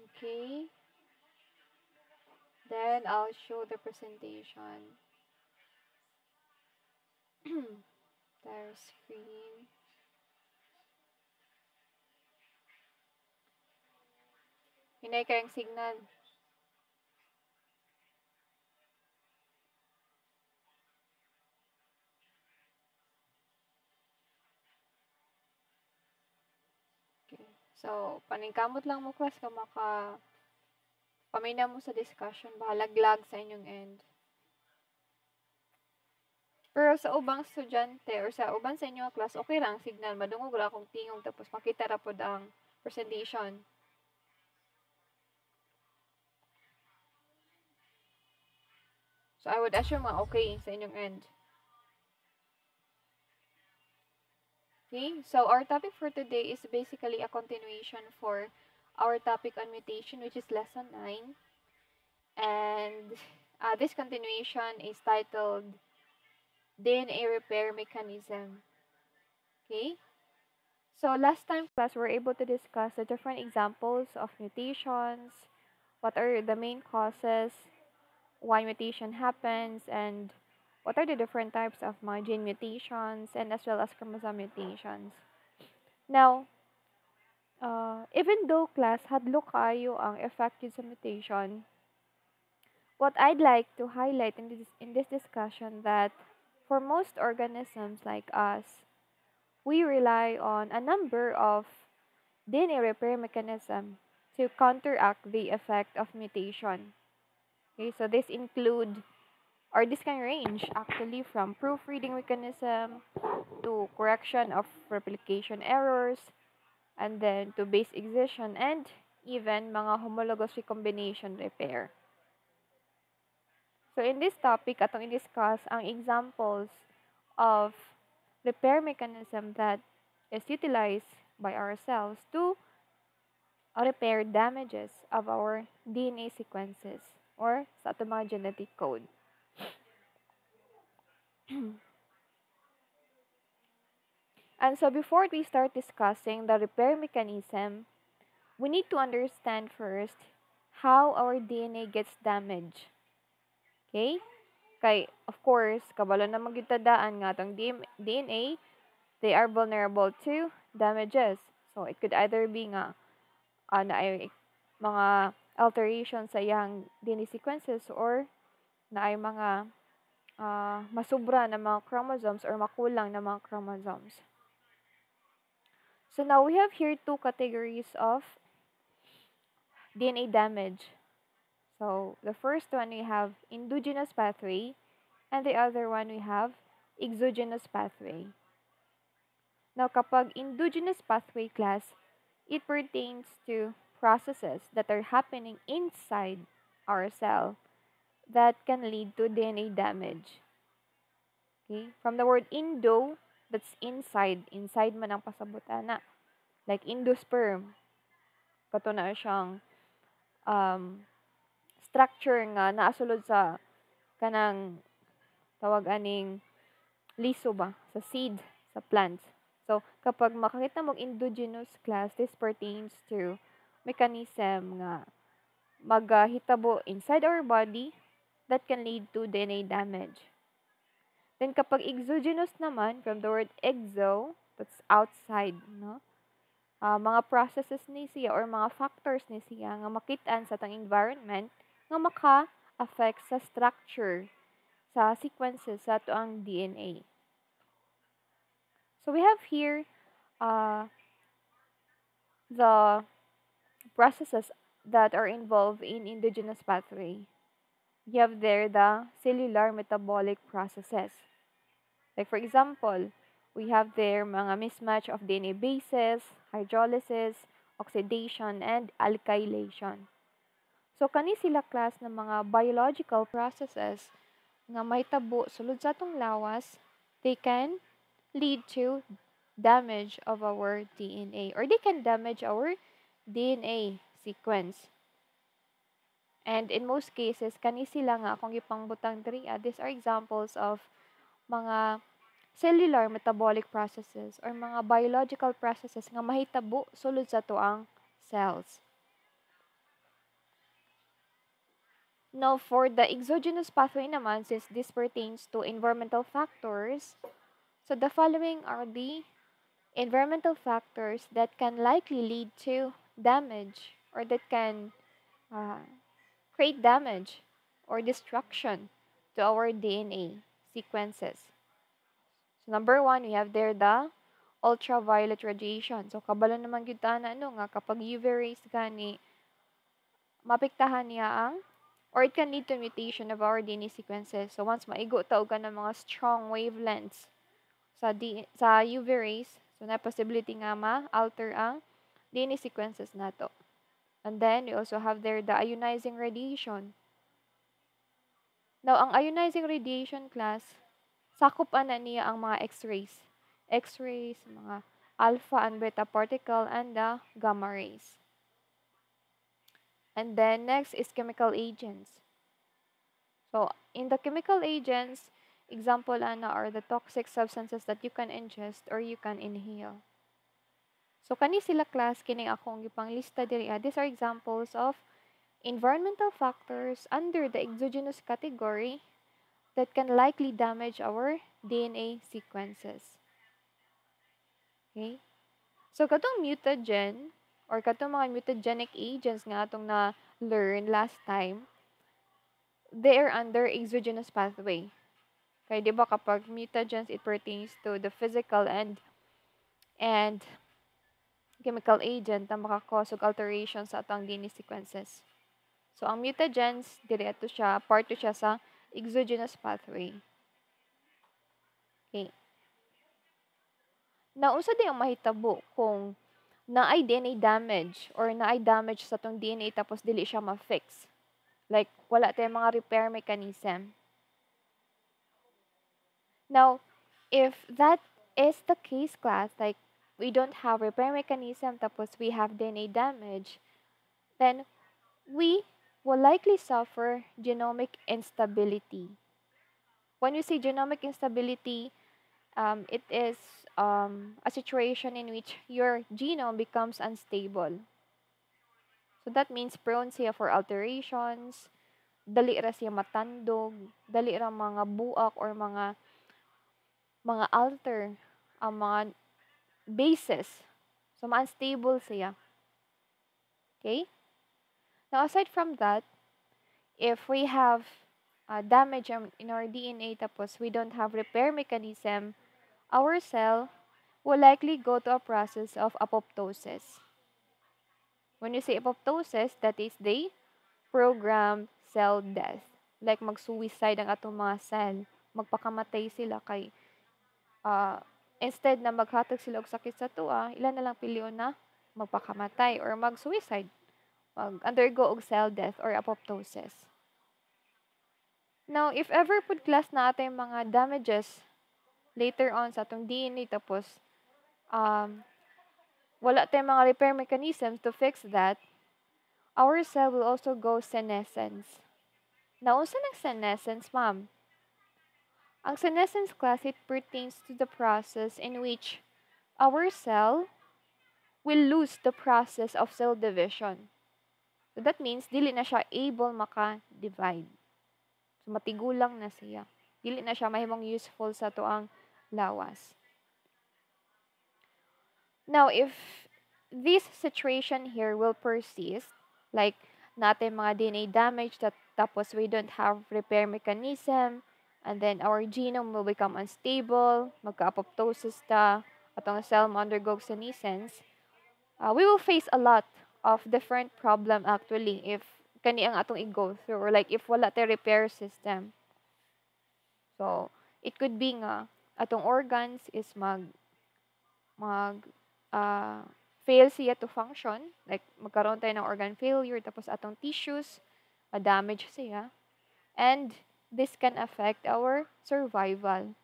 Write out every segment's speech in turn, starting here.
Okay. Then I'll show the presentation. There's screen. Hinay kayong signal. Okay. So, paningkamot lang mo class ka pamina mo sa discussion. Bahalaglag sa inyong end. Pero sa ubang estudyante or sa ubang sa inyong class, okay lang signal. Madungog ra akong tingog tapos makita ra pod ang presentation. So, I would assume okay sa inyong end. Okay, so our topic for today is basically a continuation for our topic on mutation, which is lesson 9. And this continuation is titled DNA Repair Mechanism. Okay, so last time class, we were able to discuss the different examples of mutations, what are the main causes, why mutation happens, and what are the different types of gene mutations, and as well as chromosome mutations. Now, even though class hadlo kayo ang effective sa mutation, what I'd like to highlight in this discussion that for most organisms like us, we rely on a number of DNA repair mechanism to counteract the effect of mutation. Okay, so this include or this can range actually from proofreading mechanism to correction of replication errors and then to base excision and even mga homologous recombination repair. So in this topic, atong i-discuss ang examples of repair mechanism that is utilized by our cells to repair damages of our DNA sequences or sa ating mga genetic code. And so before we start discussing the repair mechanism, we need to understand first how our DNA gets damaged. Okay? Kay, of course, kabalo na magyutadaan nga itong DNA, they are vulnerable to damages. So, it could either be nga na ay mga alterations sa iyang DNA sequences or na ay mga masubra na mga chromosomes or makulang na mga chromosomes. So now we have here two categories of DNA damage. So the first one we have endogenous pathway and the other one we have exogenous pathway. Now kapag endogenous pathway class, it pertains to processes that are happening inside our cell that can lead to DNA damage. Okay? From the word endo, that's inside. Inside man ang pasabutan na. Like endosperm. Kato na siyang structure nga naasulod sa kanang tawag aning liso ba? Sa seed, sa plants. So, kapag makakita mong endogenous class, this pertains to mechanism nga maghitabo inside our body that can lead to DNA damage. Then kapag exogenous naman, from the word exo, that's outside, no? Mga processes ni siya or mga factors ni siya nga makitaan sa tang environment nga maka-affect sa structure sa sequences sa ato ang DNA. So we have here the processes that are involved in endogenous pathway. You have there the cellular metabolic processes. Like for example, we have there mga mismatch of DNA bases, hydrolysis, oxidation, and alkylation. So kani sila class ng mga biological processes nga may tabo sulod sa atong lawas, they can lead to damage of our DNA or they can damage our DNA sequence. And in most cases, kani sila nga akong gipangbutang diri, these are examples of mga cellular metabolic processes or mga biological processes nga mahitabo sulod sa tuang cells. Now, for the exogenous pathway naman, since this pertains to environmental factors, so the following are the environmental factors that can likely lead to damage or that can uh, create damage or destruction to our DNA sequences. So, number one, we have there the ultraviolet radiation. So, kabalo naman gyud ta na ano nga kapag UV rays gani mapektahan niya ang or it can lead to mutation of our DNA sequences. So, once maigo taog ka ng mga strong wavelengths sa UV rays, so na possibility nga ma-alter ang DNA sequences nato. And then, we also have there the ionizing radiation. Now, ang ionizing radiation class, sakop na niya ang mga X-rays. X-rays, mga alpha and beta particle, and the gamma rays. And then, next is chemical agents. So, in the chemical agents, example are the toxic substances that you can ingest or you can inhale. So, kani sila class, kining akong gipang lista diri. These are examples of environmental factors under the exogenous category that can likely damage our DNA sequences. Okay? So, katong mutagen or katong mga mutagenic agents nga atong na-learn last time, they are under exogenous pathway. Kaya di ba kapag mutagens, it pertains to the physical and chemical agent na makakause og alteration sa atong DNA sequences. So, ang mutagens, direto siya, part siya sa exogenous pathway. Okay. Nausa din ang mahitabo kung naay DNA damage or naay damage sa atong DNA tapos dili siya ma-fix. Like, wala tayong mga repair mechanism. Now, if that is the case class, like we don't have repair mechanism tapos we have DNA damage, then we will likely suffer genomic instability. When we say genomic instability, it is a situation in which your genome becomes unstable. So that means prone siya for alterations, dali ra siya matandog, dali ra mga buak or mga alter ang mga bases. So, ma-unstable siya. Okay? Now, aside from that, if we have damage in our DNA tapos we don't have repair mechanism, our cell will likely go to a process of apoptosis. When you say apoptosis, that is the programmed cell death. Like mag-suicide ang atong mga cell. Magpakamatay sila kay instead na maghatag sila og sakit sa tuwa, ilan na lang piliyon na magpakamatay or mag-suicide, mag-undergo og cell death or apoptosis. Now, if ever pud class na atay mga damages later on sa atong DNA tapos wala tayong mga repair mechanisms to fix that, our cell will also go senescence. Now, unsa ng senescence, ma'am? Ang senescence class, it pertains to the process in which our cell will lose the process of cell division. So that means, dili na siya able maka-divide. So matigulang na siya. Dili na siya mahimong useful sa tuang lawas. Now, if this situation here will persist, like natin mga DNA damage tapos we don't have repair mechanism, and then our genome will become unstable, magka-apoptosis ta, atong cell mo undergo senescence, we will face a lot of different problem actually if kani ang atong i-go through or like if wala tay repair system. So, it could be nga atong organs is fail siya to function, like magkaroon tayo ng organ failure tapos atong tissues ma-damage siya, and this can affect our survival.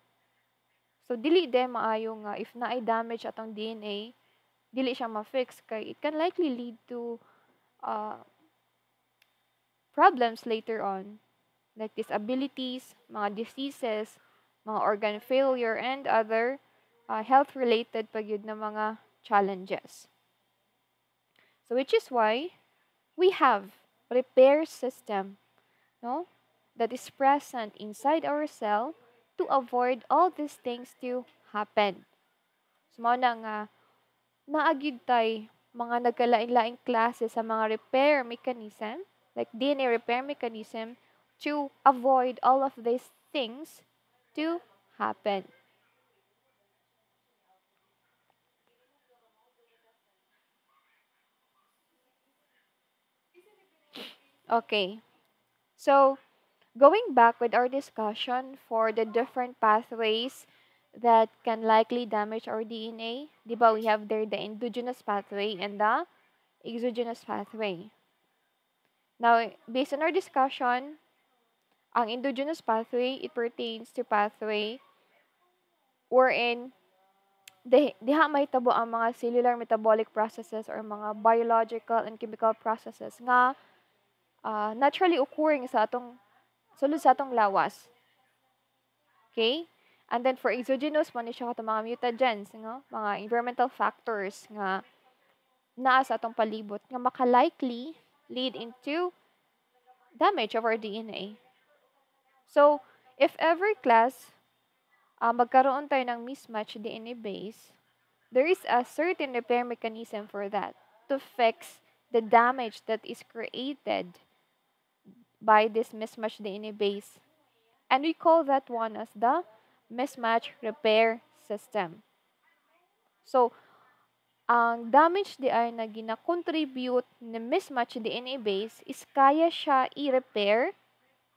So, dili din maayo nga if naay damage atong DNA, dili siya ma-fix kay it can likely lead to problems later on, like disabilities, mga diseases, mga organ failure, and other health-related pagyud na mga challenges. So, which is why we have repair system no, that is present inside our cell to avoid all these things to happen. So, mao na nga, naagid tay mga nagkalain-laing klase sa mga repair mechanism, like DNA repair mechanism, to avoid all of these things to happen. Okay, so going back with our discussion for the different pathways that can likely damage our DNA, di ba we have there the endogenous pathway and the exogenous pathway. Now, based on our discussion, ang endogenous pathway, it pertains to pathway wherein diha mahitabo ang mga cellular metabolic processes or mga biological and chemical processes nga naturally occurring sa atong sulod sa atong lawas. Okay? And then for exogenous, man siya katong mga mutagens, no? Mga environmental factors nga naa sa atong palibot nga maka-likely lead into damage of our DNA. So, if every class magkaroon tayo ng mismatch DNA base, there is a certain repair mechanism for that to fix the damage that is created by this mismatched DNA base. And we call that one as the mismatch repair system. So, ang damage di ay na gina-contribute ni mismatch DNA base is kaya siya i-repair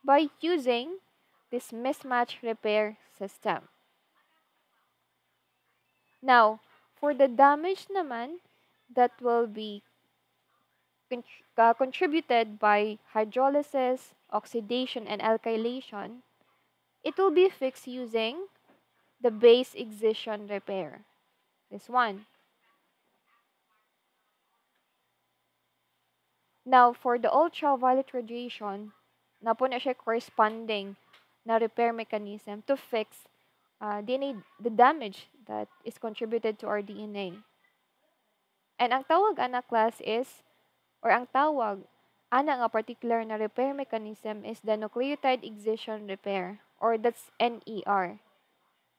by using this mismatch repair system. Now, for the damage naman that will be contributed by hydrolysis, oxidation, and alkylation, it will be fixed using the base excision repair. This one. Now, for the ultraviolet radiation, na po na siya corresponding na repair mechanism to fix the damage that is contributed to our DNA. And ang tawag ana class is, or ang tawag ana nga particular na repair mechanism is the nucleotide excision repair, or that's NER.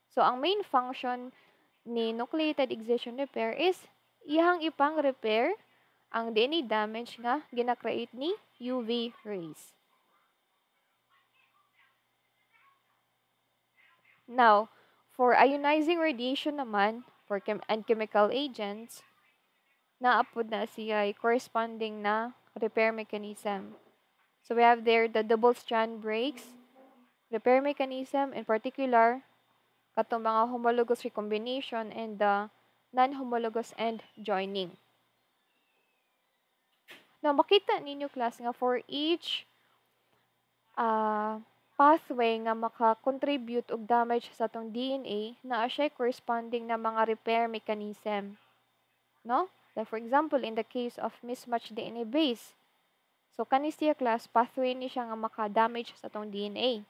So, ang main function ni nucleotide excision repair is iyang ipang repair ang DNA damage nga gina-create ni UV rays. Now, for ionizing radiation naman, and chemical agents, naapod na siya corresponding na repair mechanism. So, we have there the double strand breaks, repair mechanism, in particular, katong mga homologous recombination and the non-homologous end joining. Now, makita ninyo class nga for each pathway nga maka-contribute og damage sa atong DNA, naa siya corresponding na mga repair mechanism. No? Like for example, in the case of mismatched DNA base, so kani siya class, pathway ni siya nga maka-damage sa atong DNA.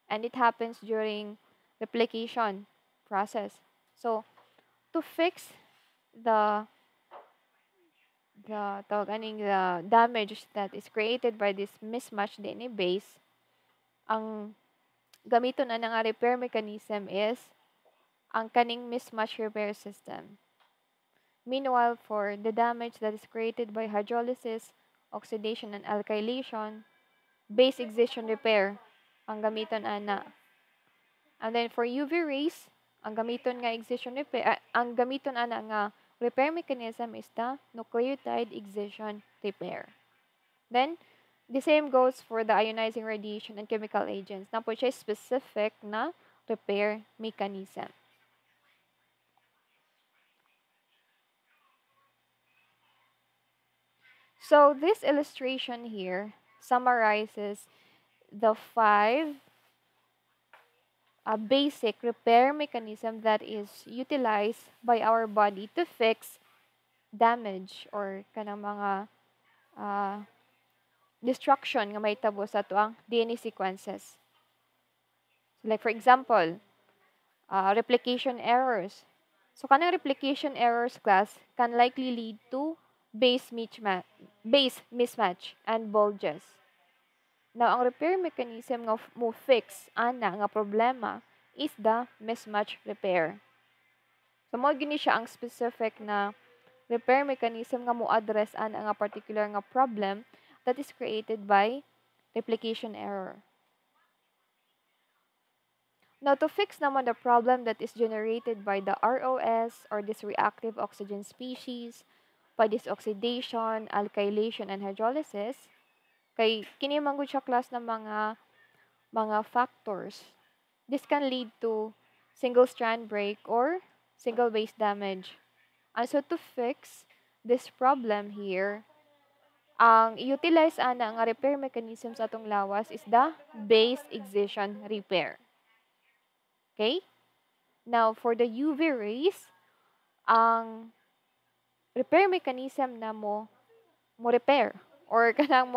And it happens during replication process. So, to fix the damage that is created by this mismatched DNA base, ang gamiton na nga repair mechanism is ang kaning mismatch repair system. Meanwhile, for the damage that is created by hydrolysis, oxidation, and alkylation, base excision repair ang gamiton ana. And then for UV rays, ang gamiton nga excision repair, ang gamiton ana nga repair mechanism is the nucleotide excision repair. Then, the same goes for the ionizing radiation and chemical agents. Na po siya specific na repair mechanism. So, this illustration here summarizes the 5 basic repair mechanism that is utilized by our body to fix damage or kanang mga destruction nga mahitabo sa ato ang DNA sequences. So like for example, replication errors. So kanang replication errors class can likely lead to base mismatch and bulges. Now, ang repair mechanism nga mo fix ana nga problema is the mismatch repair. So, mo gini siya ang specific na repair mechanism nga mo address ana nga particular nga problem that is created by replication error. Now, to fix naman the problem that is generated by the ROS or this reactive oxygen species, by this oxidation, alkylation, and hydrolysis, kay kini man gud siya class ng mga factors. This can lead to single strand break or single base damage. And so to fix this problem here, ang i-utilize ana nga repair mechanism sa atong lawas is the base excision repair. Okay? Now, for the UV rays, ang repair mechanism na mo repair or kanang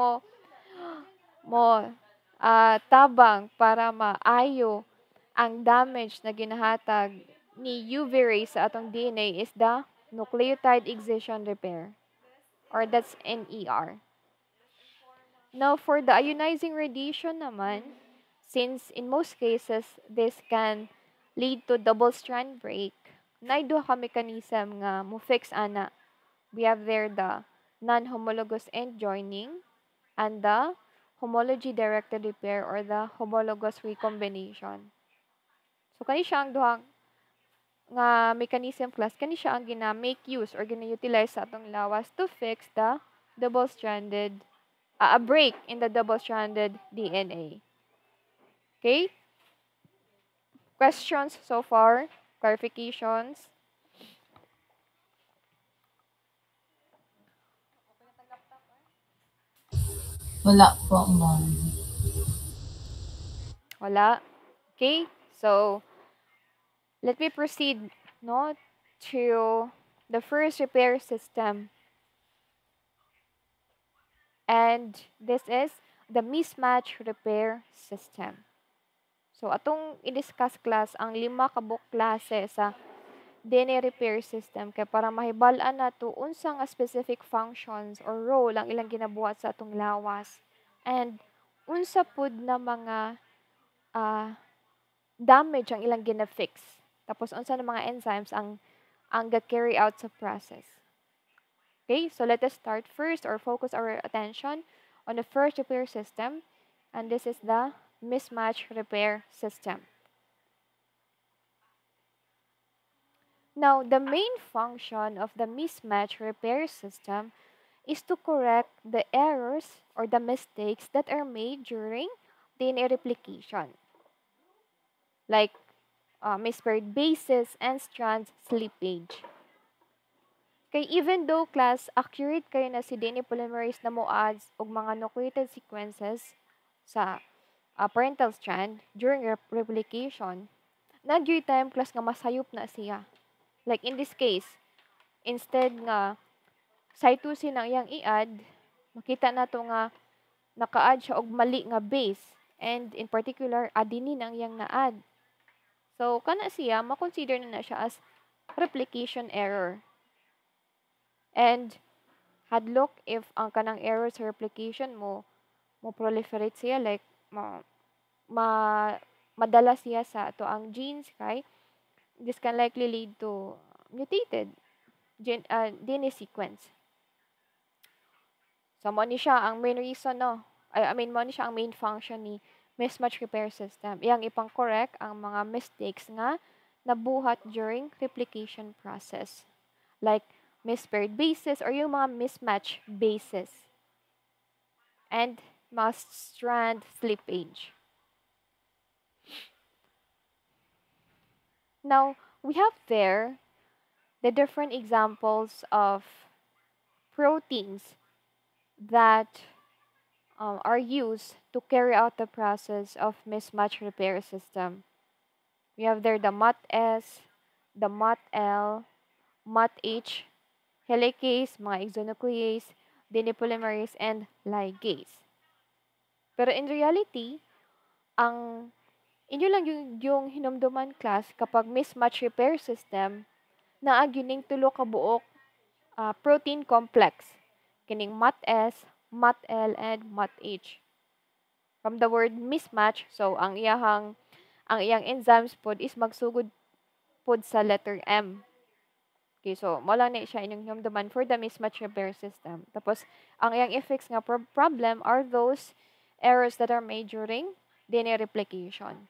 tabang para maayo ang damage na ginahatag ni UV rays sa atong DNA is the nucleotide excision repair, or that's NER. Now, for the ionizing radiation naman, since in most cases this can lead to double strand break, na duha ka mechanism nga mo fix ana. We have there the non-homologous end joining and the homology-directed repair or the homologous recombination. So, kani siya ang duha nga mechanism class, kani siya ang gina-make use or gina-utilize sa atong lawas to fix the double-stranded, a break in the double-stranded DNA. Okay? Questions so far? Clarifications? Wala po, ma'am. Wala? Okay? So, let me proceed to the first repair system. And this is the mismatch repair system. So, atong i-discuss class ang 5 kabuk klase sa DNA repair system kay para mahibal-an nato unsa nga specific functions or role ang ilang ginabuhat sa atong lawas. And unsa pud na mga damage ang ilang gina-fix. Tapos unsa na mga enzymes ang ga-carry out sa process. Okay, so let us start first or focus our attention on the first repair system, and this is the mismatch repair system. Now, the main function of the mismatch repair system is to correct the errors or the mistakes that are made during DNA replication, like mispaired bases and strands slippage. Kay even though class accurate kayo na si DNA polymerase na mo-adds og mga nucleotide sequences sa parental strand during replication, nagyoy time class nga masayop na siya. Like in this case, instead nga cytosine ang iyang i-add, makita na to nga naka-add siya og mali nga base, and in particular adenine ang iyang na-add. So kana siya ma-consider na siya as replication error. And hadlok if ang kanang error sa replication mo proliferate siya, like madala siya sa ato ang genes, kay this can likely lead to mutated DNA sequence. So mo ni siya ang main reason mo ni siya ang main function ni mismatch repair system. Iyang ipang-correct ang mga mistakes nga nabuhat during replication process, like mispaired bases or yung mga mismatch bases and mass strand slippage. Now, we have there the different examples of proteins that are used to carry out the process of mismatch repair system. We have there the MUT-S, the MUT-L, MUT-H, helicase, mga exonuclease, DNA polymerase, and ligase. Pero in reality, ang inyo lang yung hinumduman class kapag mismatch repair system na agyuning tulo ka buok protein complex kining MUT-S, MUT-L, and MUT-H. From the word mismatch, so ang iyang enzymes pod is magsugod pod sa letter M. Okay, so mo lang na siya inyong hinumduman for the mismatch repair system. Tapos, ang iyang effects nga problem are those errors that are made during DNA replication.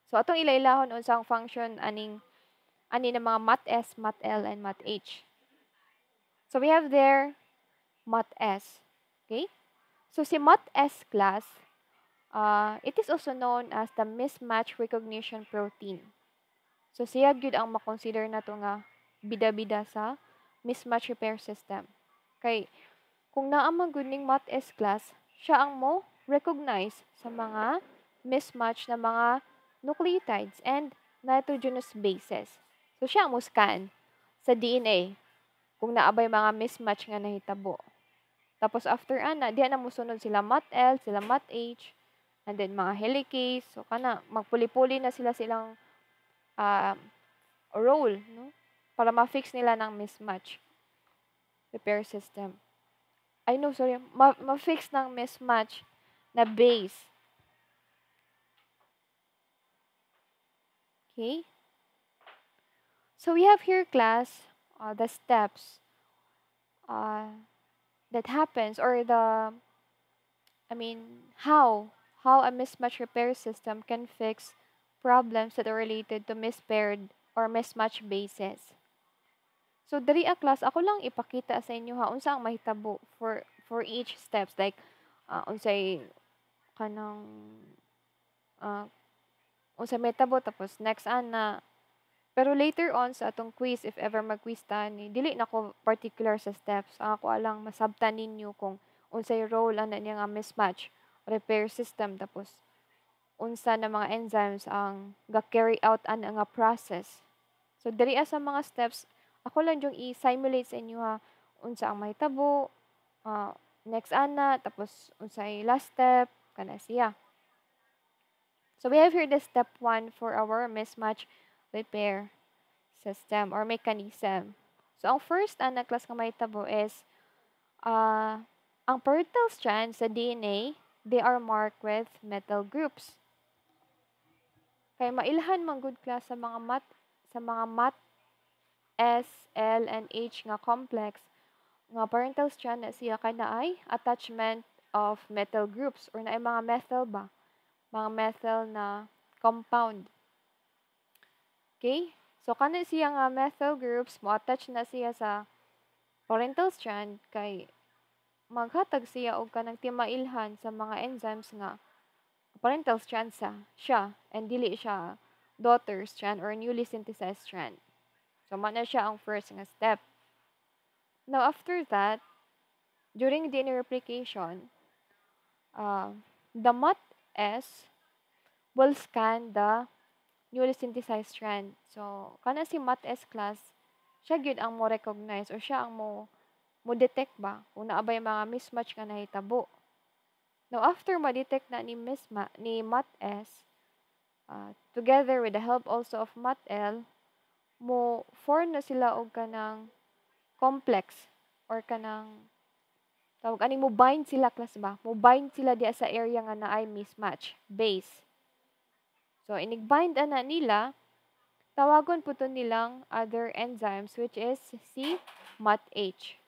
So, atong ilailahon unsang function ani ng mga MAT-S, MAT-L, and MAT-H. So, we have there MAT-S. Okay? So, si MAT-S class, it is also known as the mismatch recognition protein. So, siya gyud ang makonsider na to nga bida-bida sa mismatch repair system. Kay, kung naamang good ning MAT-S class, siya ang mo recognize sa mga mismatch na mga nucleotides and nitrogenous bases. So, siya ang mo scan sa DNA kung naabay mga mismatch nga nahitabo. Tapos, after ana, diyan na mo sunod sila MAT-L, sila MAT-H, and then mga helicase. So, magpuli-puli na silang role, no? Para ma-fix nila ng mismatch repair system. Sorry. Ma-fix ng mismatch na base. Okay? So, we have here, class, the steps that happens, or how a mismatch repair system can fix problems that are related to mispaired or mismatch bases. So, diri a class, ako lang ipakita sa inyo unsa ang mahitabo for each steps. Like, unsay kanang unsay mahitabo, tapos next ana. Pero later on sa atong quiz, if ever mag-quiz ta ni, dili na ko particular sa steps. Ang ako alang masabtan ninyo kung unsay role ana niya nga mismatch repair system, tapos unsa na mga enzymes ang ga-carry out ana nga process. So, diri sa mga steps, ako lang yung i-simulate sa inyo unsa ang mahitabo, next ana, tapos unsay last step, kana siya. So, we have here the step 1 for our mismatch repair system or mechanism. So, ang first na class nga mahitabo is ang parietal strands sa DNA, they are marked with metal groups. Kaya mailhan man good class sa mga MAT S, L, and H nga complex nga parental strand na siya kay naay attachment of metal groups or naay mga methyl ba? Mga methyl na compound. Okay? So, kana siya nga methyl groups, mo-attach na siya sa parental strand kay maghatag siya og kanang timailhan sa mga enzymes nga parental strand siya and dili siya daughter strand or newly synthesized strand. So, man na siya ang first nga step. Now, after that, during DNA replication, the MAT-S will scan the newly synthesized strand. So, kana si MAT-S class, siya gyud ang mo recognize or siya ang mo detect ba kung naabay mga mismatch nga nahitabo. Now, after ma-detect na ni MAT-S, together with the help also of MAT-L, mo form na sila og kanang complex or kanang tawag ani mo bind sila class ba? Mo bind sila diya sa area nga naay mismatch base. So, inig-bind ana nila, tawagon po to nilang other enzymes which is si MAT-H.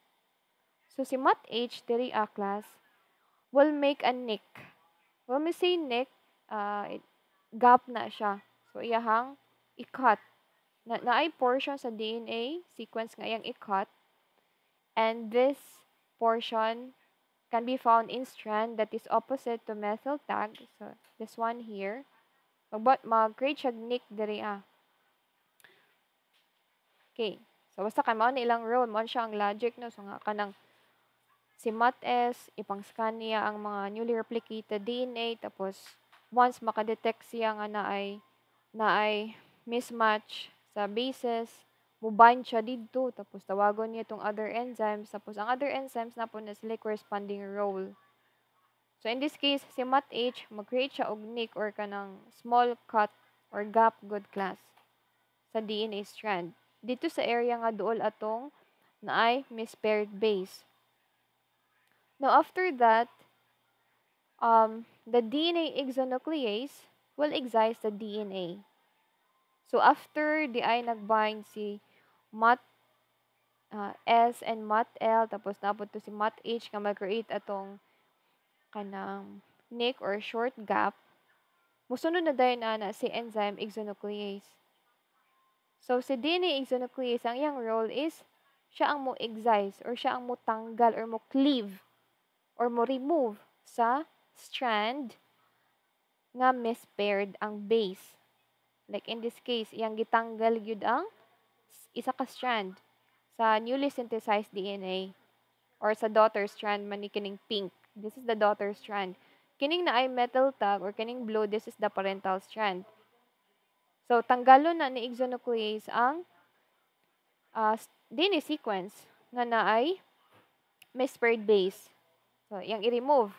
So, si MAT-H, diri class, will make a nick. When we say nick, gap na siya. So, iyahang i-cut. Naay portion sa DNA sequence nga iyang i-cut. And this portion can be found in strand that is opposite to methyl tag. So, this one here. Mag-create siya nick diri Okay. So, basta kay mao na ilang role, mao siya ang logic, no? So, nga kanang si MAT-S, ipang-scan niya ang mga newly replicated DNA, tapos once makadetect siya nga naay mismatch sa bases, mubind siya dito, tapos tawagon niya itong other enzymes, tapos ang other enzymes na po na sila corresponding role. So, in this case, si MAT-H, mag-create siya og nick or kanang small cut or gap good class sa DNA strand. Dito sa area nga duol atong naay mispaired base. Now, after that, the DNA exonuclease will excise the DNA. So, after di ay nag-bind si MOT S and MOT L, tapos napod to si MOT H nga mag-create atong kanang nick or short gap, musunod na dayon ana si enzyme exonuclease. So, si DNA exonuclease, ang iyang role is siya ang mo excise or siya ang mo tanggal or mo cleave or mo remove sa strand nga mispaired ang base. Like in this case, iyang gitanggal gyud ang isa ka strand sa newly synthesized DNA or sa daughter strand man ni kining pink. This is the daughter strand. Kining na ay metal tag or kining blue, this is the parental strand. So, tanggalon na ni exonuclease ang DNA sequence nga na ay mispaired base. So, iyang i-remove.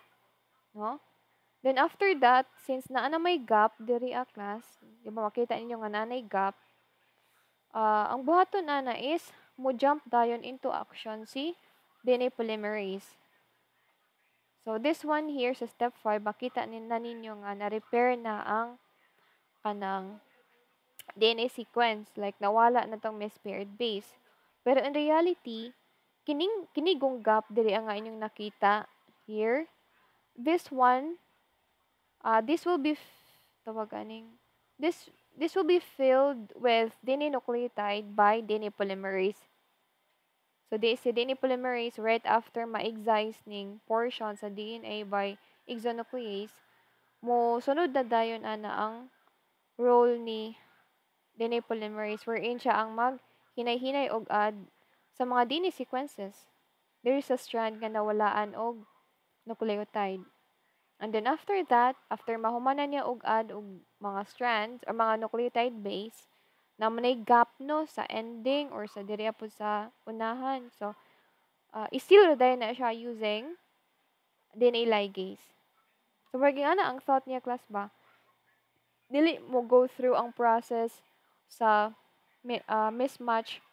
No? Then, after that, since naa na may gap, diri class, di ba makita ninyo nga nanay gap, ang buhaton na is, mo jump dayon into action si DNA polymerase. So, this one here sa step 5, makita na ninyo nga na-repair na ang kanang DNA sequence. Like, nawala na tong mispaired base. Pero in reality, kinigong gap diri ang nga inyong nakita here. This one, this will be this will be filled with DNA nucleotide by DNA polymerase. So, si DNA polymerase, right after ma-excise ning portion sa DNA by exonuclease, mo sunod na dayon ana ang role ni DNA polymerase wherein siya ang mag-hinay-hinay og add sa mga DNA sequences. There is a strand nga nawalaan og nucleotide. And then after that, after mahumanan niya og add og mga strands or mga nucleotide base, na manay gap no sa ending or sa diri po sa unahan. So, i-seal dahil na siya using DNA ligase. So, working ana ang thought niya class ba? Dili mo go through ang process sa mismatch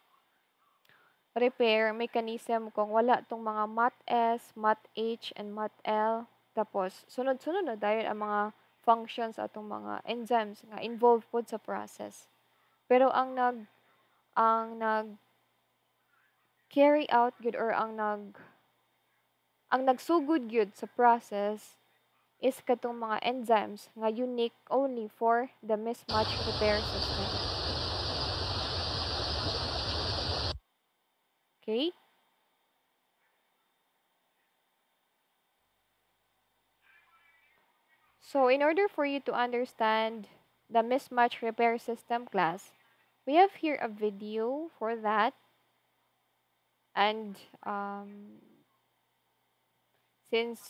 repair mechanism kung wala tong mga MOT-S, MOT-H, and MOT-L. Tapos, sunod-sunod na dahil ang mga functions atong mga enzymes nga involved po sa process. Pero ang carry out good or ang nagsugod good sa process is katong mga enzymes nga unique only for the mismatch repair system. Okay? So, in order for you to understand the mismatch repair system class, we have here a video for that. And since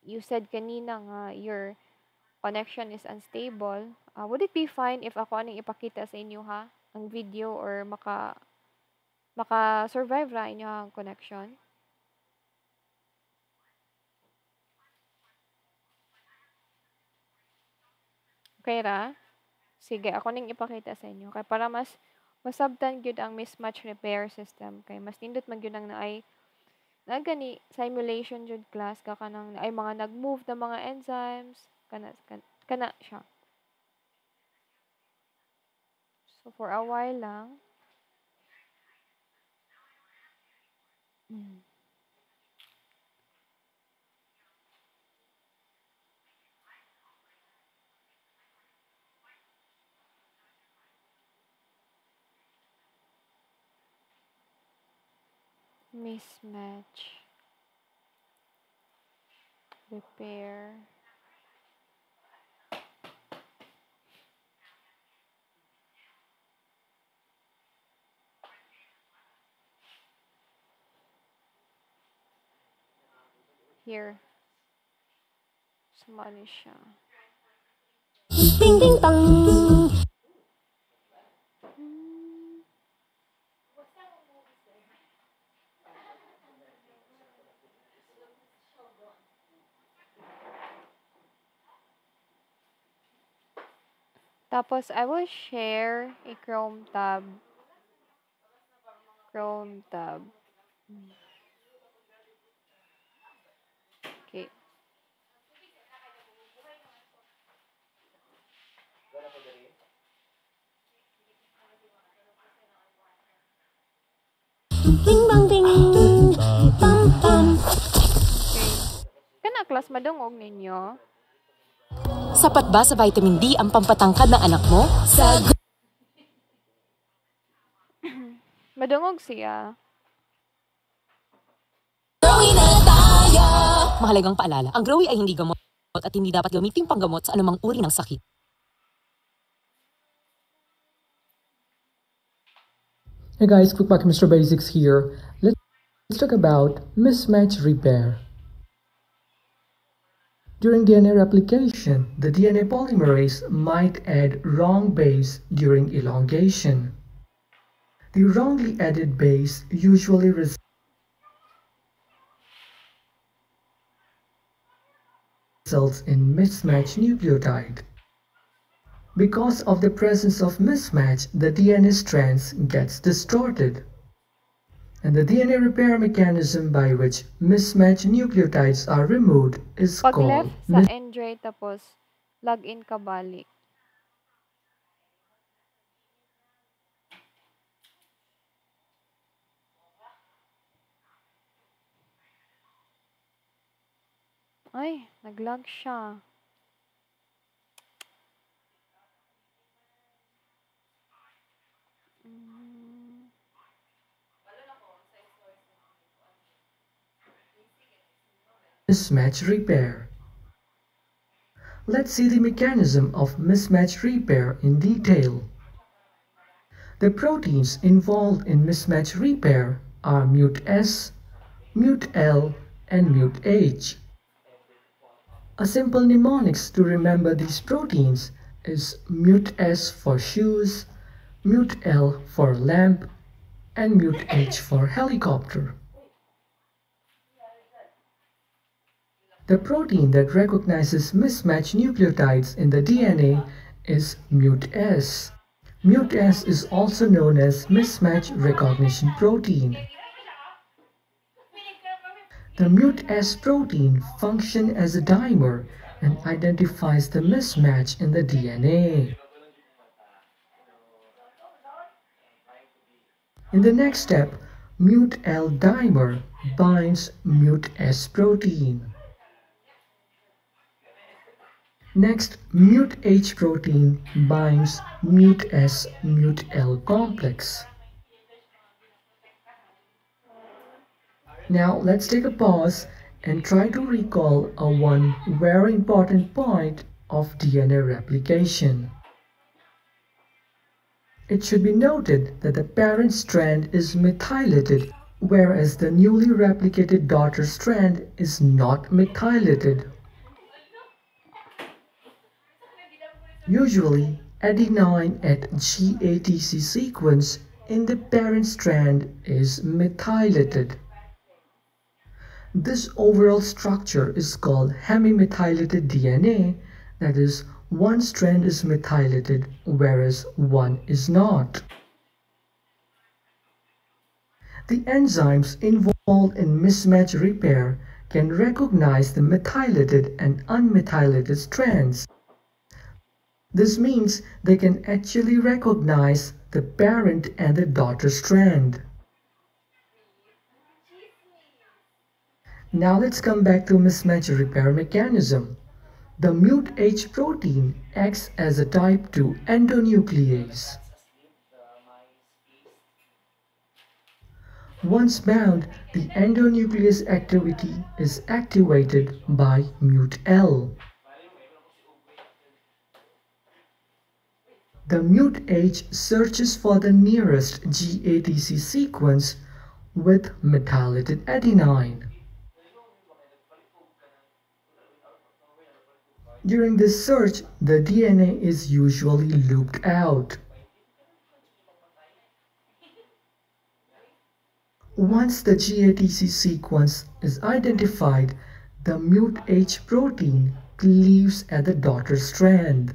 you said kanina nga your connection is unstable, would it be fine if ako aning ipakita sa inyo ha, ang video or maka-survive ra inyo ang connection? Okay ra? Sige, ako ning ipakita sa inyo. Kaya para mas masabtan gyud ang mismatch repair system. Kay mas nindot man gyud ang naay gani simulation jud class ka kanang naay mga nag-move na mga enzymes kana siya. So for a while lang. Mismatch repair. Here. Sumali siya. Ding ding dong. Tapos, I will share a Chrome tab. Chrome tab. Okay. Bing bang ding. Pam pam. Okay. Kana class madungog ninyo? Sapat ba sa vitamin D ang pampatangkad ng anak mo? Madungog siya. Mahalagang paalala, ang Growy ay hindi gamot at hindi dapat gamitin panggamot sa anumang uri ng sakit. Hey guys, quick back Mr. Basics here. Let's talk about mismatch repair. During DNA replication, the DNA polymerase might add wrong base during elongation. The wrongly added base usually results in mismatch nucleotide. Because of the presence of mismatch, the DNA strands gets distorted. And the DNA repair mechanism by which mismatch nucleotides are removed is Pag called left sa Endre tapos login ka balik. Ay, nag-log siya. mismatch repair. Let's see the mechanism of mismatch repair in detail. The proteins involved in mismatch repair are MUT-S, MUT-L, and MUT-H. A simple mnemonics to remember these proteins is MUT-S for shoes, MUT-L for lamp, and MUT-H for helicopter. The protein that recognizes mismatch nucleotides in the DNA is MUT-S. MUT-S is also known as mismatch recognition protein. The MUT-S protein functions as a dimer and identifies the mismatch in the DNA. In the next step, MUT-L dimer binds MUT-S protein. Next, MUT-H protein binds MUT-S MUT-L complex. Now let's take a pause and try to recall one very important point of DNA replication. It should be noted that the parent strand is methylated, whereas the newly replicated daughter strand is not methylated. Usually, adenine at GATC sequence in the parent strand is methylated. This overall structure is called hemimethylated DNA, that is, one strand is methylated whereas one is not. The enzymes involved in mismatch repair can recognize the methylated and unmethylated strands. This means they can actually recognize the parent and the daughter strand. Now let's come back to mismatch repair mechanism. The MUT-H protein acts as a type 2 endonuclease. Once bound, the endonuclease activity is activated by MUT-L. The MUT-H searches for the nearest GATC sequence with methylated adenine. During this search, the DNA is usually looped out. Once the GATC sequence is identified, the MUT-H protein cleaves at the daughter strand.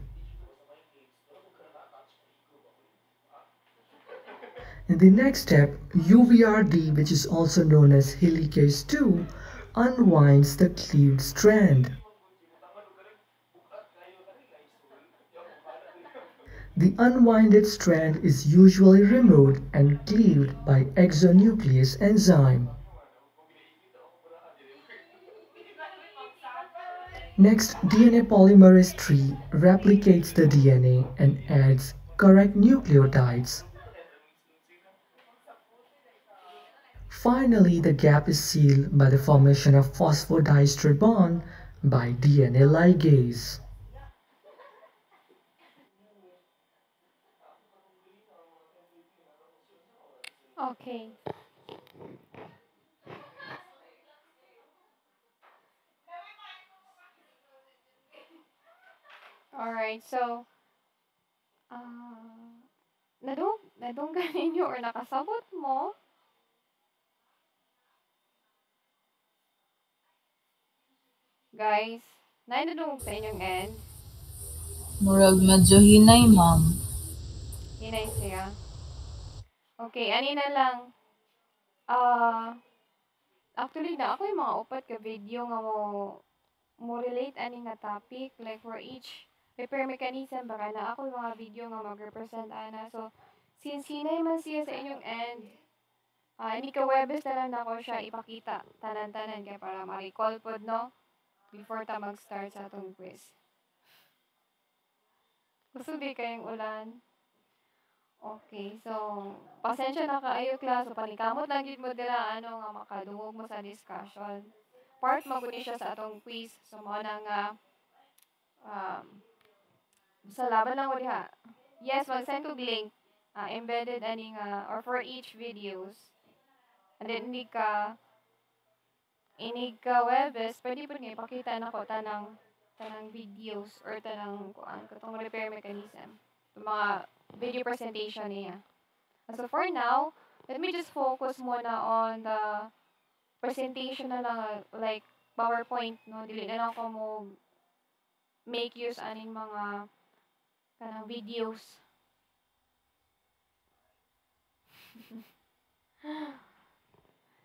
In the next step, UVRD, which is also known as helicase 2, unwinds the cleaved strand. The unwinded strand is usually removed and cleaved by exonuclease enzyme. Next, DNA polymerase III replicates the DNA and adds correct nucleotides. Finally, the gap is sealed by the formation of phosphodiester bond by DNA ligase. Okay. Alright, so, ah, nadunggan ninyo or nakasabot mo? Guys, nainadungog sa inyong end. Murag medyo hinay, ma'am. Hinay siya. Okay, ani na lang. Ah, actually na ako yung mga upat ka video nga mo relate ani nga topic like for each repair mechanism baka na ako yung mga video nga mag-represent ana. So, since hinay man siya sa inyong end, hindi ka webes na lang ako siya ipakita tanan-tanan kaya para ma-recall pod no before ta mag-start sa atong quiz. Gusto di kayong ulan? Okay, so pasensya na kaayo class, so panikamot lang gid mo dira ano nga makadungog mo sa discussion. Part mo gud ni siya sa atong quiz. So mo na nga um sa laban lang mo diha. Yes, mag-send ko link embedded ani nga or for each videos. And then inig ka webes, pwede po nga ipakita na ko tanang videos or tanang kuan katong repair mechanism. Itong mga video presentation niya. So for now, let me just focus muna on the presentation na lang like PowerPoint no dili na lang ko mo make use aning mga kanang videos.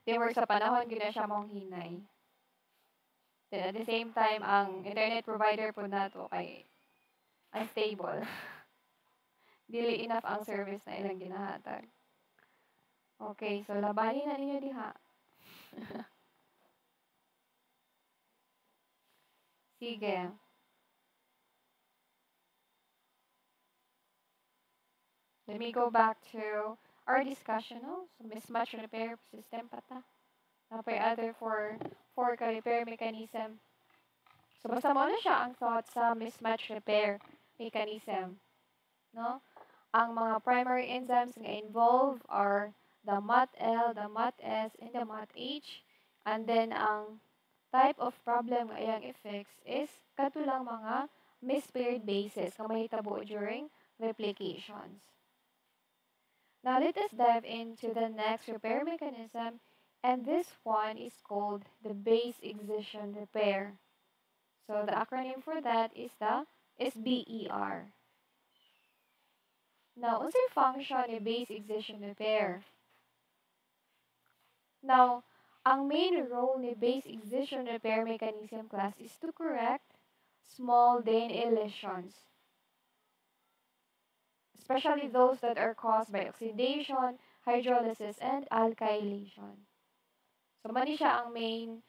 They were sa panahon gina siya mong hinay. Then at the same time, ang internet provider po nato kay unstable. Dili enough ang service na ilang ginahatag. Okay, so labanin na ninyo diha. Sige. Let me go back to our discussion, no? So, mismatch repair system pata. Napay other for ka-repair mechanism. So, basta mo na siya ang thought sa mismatch repair mechanism. No? Ang mga primary enzymes nga involved are the MAT-L, the MAT-S, and the MAT-H. And then, ang type of problem nga iyang effects is katulang mga mispaired bases nga mahitabo during replications. Now, let us dive into the next repair mechanism, and this one is called the base excision repair. So, the acronym for that is the SBER. Now, unsay function ni base excision repair? Now, ang main role ni base excision repair mechanism class is to correct small DNA lesions, especially those that are caused by oxidation, hydrolysis, and alkylation. So, mani siya ang main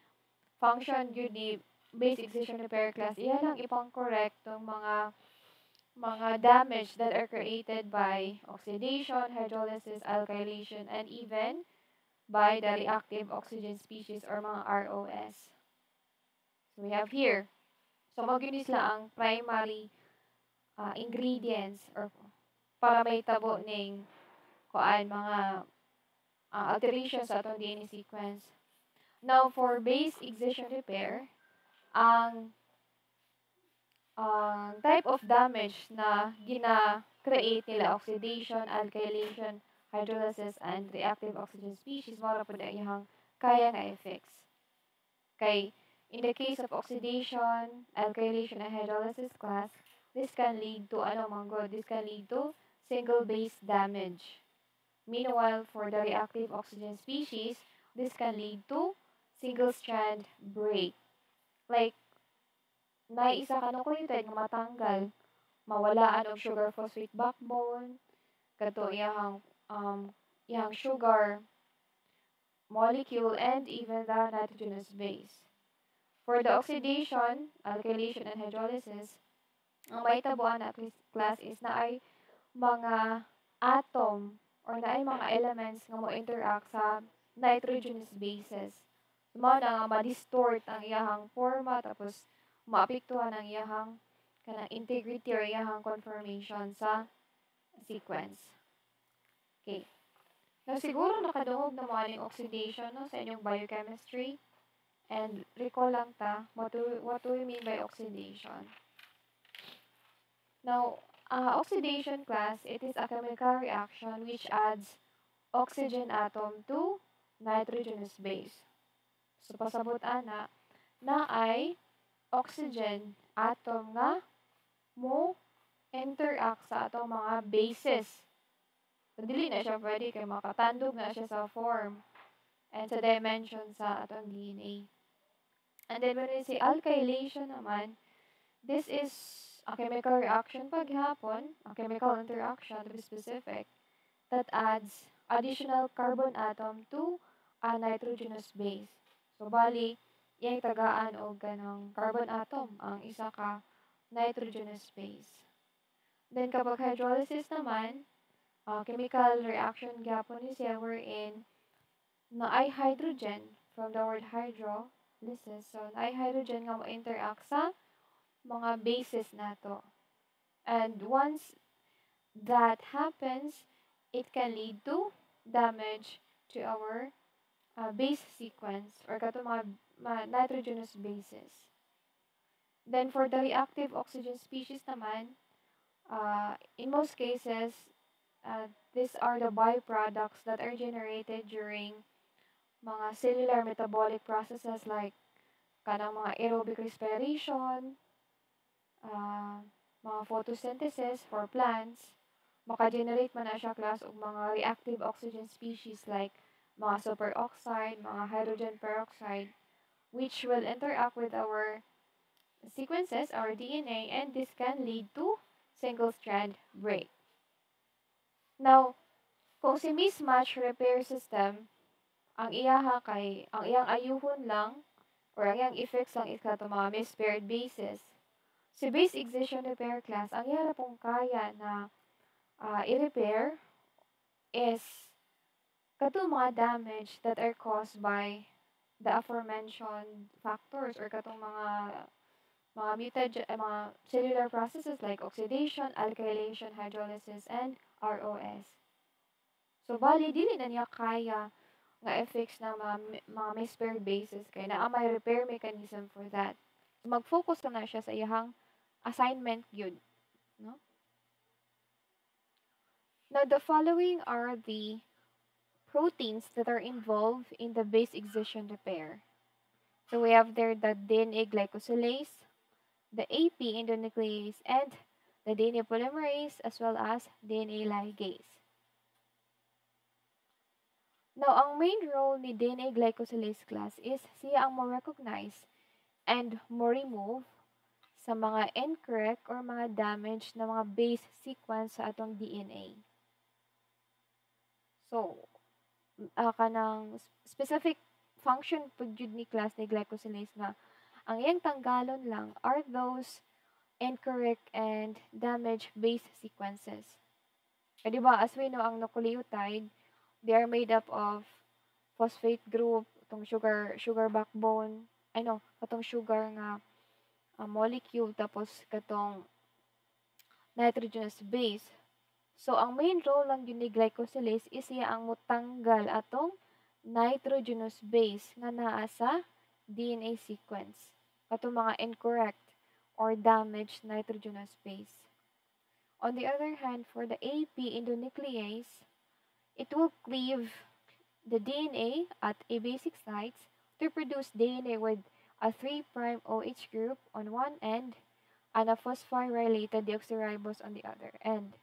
function yun ni base excision repair class. Iyan lang ipang-correct tong mga damage that are created by oxidation, hydrolysis, alkylation, and even by the reactive oxygen species or mga ROS. So, we have here. So, mag-unis lang ang primary ingredients or para may tabo ning kuan mga alterations sa atong DNA sequence. Now, for base excision repair, ang type of damage na gina-create nila oxidation, alkylation, hydrolysis, and reactive oxygen species mara po na iyang kaya nga effects. Kay, in the case of oxidation, alkylation, and hydrolysis class, this can lead to this can lead to single base damage. Meanwhile, for the reactive oxygen species, this can lead to single strand break. Like, may isa ka nucleotide nga matanggal mawalaan og sugar phosphate backbone, kato iyang sugar molecule, and even the nitrogenous base. For the oxidation, alkylation, and hydrolysis, ang mahitabuan na class is na ay mga atom or na ay mga elements nga mo interact sa nitrogenous bases. Mao na nga ma-distort ang iyahang forma, tapos maapektuhan ang iyahang kanang integrity or iyahang conformation sa sequence. Okay. Now, siguro nakadungog na mo aning oxidation no, sa inyong biochemistry. And recall lang ta, what do we mean by oxidation? Now, oxidation class, it is a chemical reaction which adds oxygen atom to nitrogenous base. So, pasabot ana, na ay oxygen atom nga mo interact sa atong mga bases. So, dili na siya pwede kay makatandog na siya sa form and sa dimension sa atong DNA. And then when we say alkylation naman, this is a chemical reaction paghapon, a chemical interaction to be specific, that adds additional carbon atom to a nitrogenous base. So, bali, iyang tagaan o ganang carbon atom ang isa ka nitrogenous base. Then, kapag hydrolysis naman, chemical reaction gyapon ni siya wherein na ay hydrogen from the word hydrolysis. So, na ay hydrogen nga mo-interact sa mga bases nato. And once that happens, it can lead to damage to our base sequence or kato mga nitrogenous bases. Then for the reactive oxygen species naman, in most cases, these are the byproducts that are generated during mga cellular metabolic processes like kanang mga aerobic respiration, mga photosynthesis for plants. Maka-generate man na siya class og mga reactive oxygen species like mga superoxide, mga hydrogen peroxide, which will interact with our sequences, our DNA, and this can lead to single-strand break. Now, kung si mismatch repair system, ang iyang ayuhon lang, or ang iyang effects lang is kato mga mispaired bases. Si base excision repair class, ang iyang pong kaya na i-repair is kato mga damage that are caused by the aforementioned factors or katong mga cellular processes like oxidation, alkylation, hydrolysis, and ROS. So, bali, dili na niya kaya nga effects ng mga mispaired bases kaya na may repair mechanism for that. So, mag-focus na siya sa iyang assignment yun. No? Now, the following are the proteins that are involved in the base excision repair. So, we have there the DNA glycosylase, the AP endonuclease, and the DNA polymerase, as well as DNA ligase. Now, ang main role ni DNA glycosylase class is siya ang mo-recognize and mo-remove sa mga incorrect or mga damage na mga base sequence sa atong DNA. So, kanang specific function po jud ni class ni glycosylase nga ang iyang tanggalon lang are those incorrect and damaged base sequences. Kaya diba, as we know, ang nucleotide, they are made up of phosphate group, itong sugar backbone, katong sugar nga molecule, tapos katong nitrogenous base. So, ang main role lang yun ni glycosylase is siya ang mutanggal atong nitrogenous base nga naa sa DNA sequence. Katong mga incorrect or damaged nitrogenous base. On the other hand, for the AP endonuclease, it will cleave the DNA at a basic sites to produce DNA with a 3' OH group on one end and a phosphorylated deoxyribose on the other end.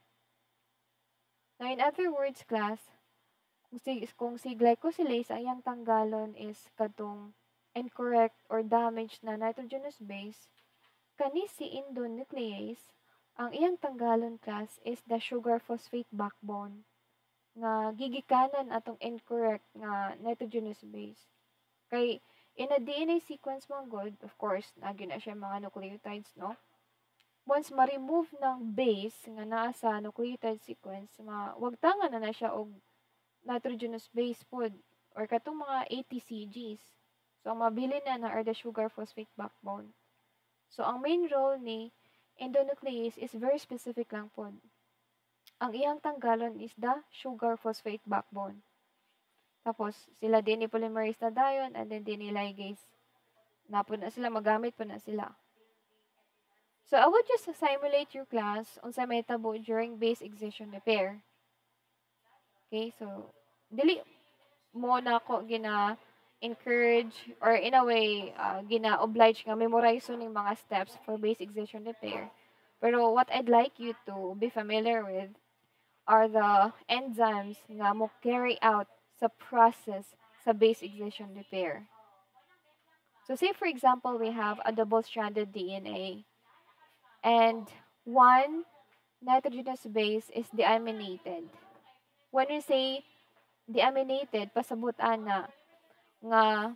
Now, in other words, class, kung si glycosylase ang iyang tanggalon is katong incorrect or damaged na nitrogenous base, kani si endonuclease Ang iyang tanggalon class is the sugar phosphate backbone nga gigikanan atong incorrect nga nitrogenous base. Kay in a DNA sequence man god, of course, nagi na siya mga nucleotides, no? Once ma-remove ng base nga naa sa nucleotide sequence, wagtangan na siya og nitrogenous base pod or katong mga ATCGs. So, ang mabili na are the sugar phosphate backbone. So, ang main role ni endonuclease is very specific lang pod. Ang iyang tanggalon is the sugar phosphate backbone. Tapos, sila din ni polymerase na dayon and then din ni ligase. Napod na sila, magamit po na sila. So, I would just simulate your class unsa may tabo during base excision repair. Okay, so, dili mo na ako gina-encourage or in a way, gina-oblige nga memorize yung mga steps for base excision repair. Pero what I'd like you to be familiar with are the enzymes nga mo carry out sa process sa base excision repair. So say for example, we have a double-stranded DNA and one nitrogenous base is deaminated. When we say deaminated, pasabutan na nga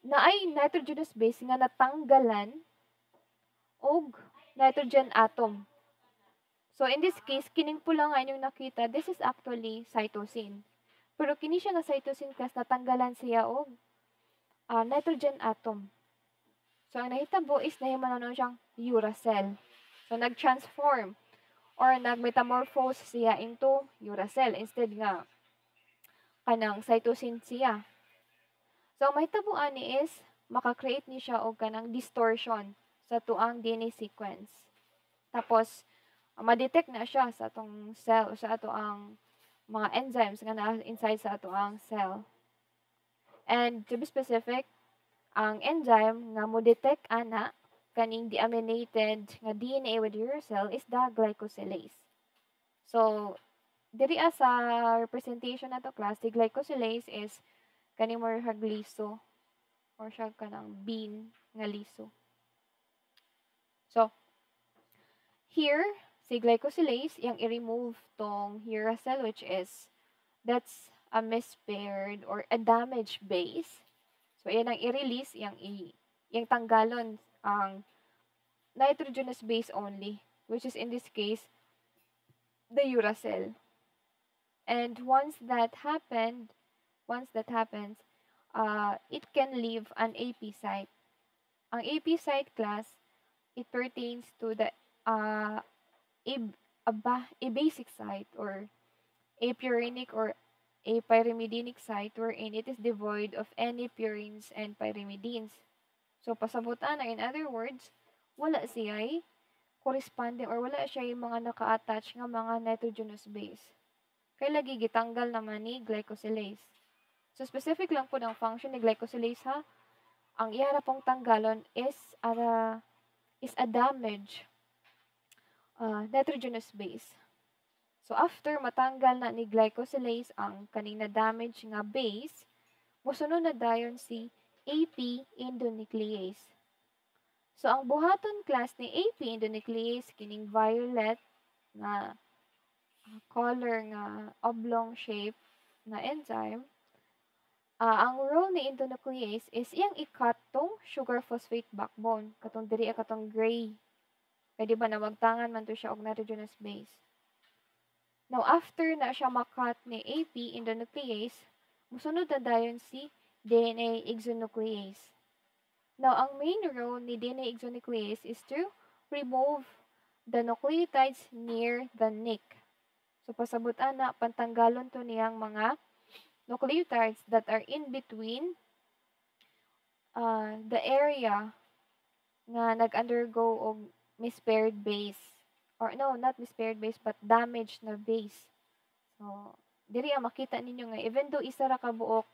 naay nitrogenous base nga natanggalan og nitrogen atom. So in this case, kining pula nga inyong nakita, this is actually cytosine. Pero kini siya nga cytosine class natanggalan siya og nitrogen atom. So ang nahitabo is nahimanon siyang uracil. So nag-transform or nag-metamorphose siya into uracil instead nga kanang cytosine siya. So ang mahitabuan ni is maka-create ni siya og kanang distortion sa tuang DNA sequence. Tapos ma-detect na siya sa atong cell sa ato ang mga enzymes nga naa inside sa ato ang cell. And to be specific, ang enzyme nga mo-detect ana kaning deaminated nga DNA with uracil is the glycosylase. So diri sa representation nato class, the glycosylase is kaning more liso or siya kanang bean nga liso. So here si glycosylase yang i-remove tong uracil which is that's a mispaired or a damaged base. So yan ang i-release yang tanggalon ang nitrogenous base only, which is in this case the uracil. And once that happens, it can leave an AP site. Ang AP site class, it pertains to the a basic site or apurinic or apyrimidinic site wherein it is devoid of any purines and pyrimidines. So pasabutan na, in other words, wala siya corresponding or wala siya yung mga naka-attach nga mga nitrogenous base. Kaya lagi gitanggal naman ni glycosylase. So specific lang po ang function ni glycosylase ha. Ang ihara pong tanggalon is a damage nitrogenous base. So after matanggal na ni glycosylase ang kaning na damage nga base, mosunod na dayon si AP endonuclease. So ang buhaton class ni AP endonuclease kining violet na color nga oblong shape na enzyme. Ang role ni endonuclease is iyang i-cut tong sugar phosphate backbone katong diri katong gray. Kaya diba nawagtangan man to siya og nitrogenous base. Now after na siya makat ni AP endonuclease, musunod na dayon si DNA exonuclease. Now, ang main role ni DNA exonuclease is to remove the nucleotides near the nick. So, pasabutan na, pantanggalon to niyang mga nucleotides that are in between the area nga nag-undergo og mispaired base. Or no, not mispaired base, but damaged na base. So, diri makita ninyo nga, even though isa ra ka buok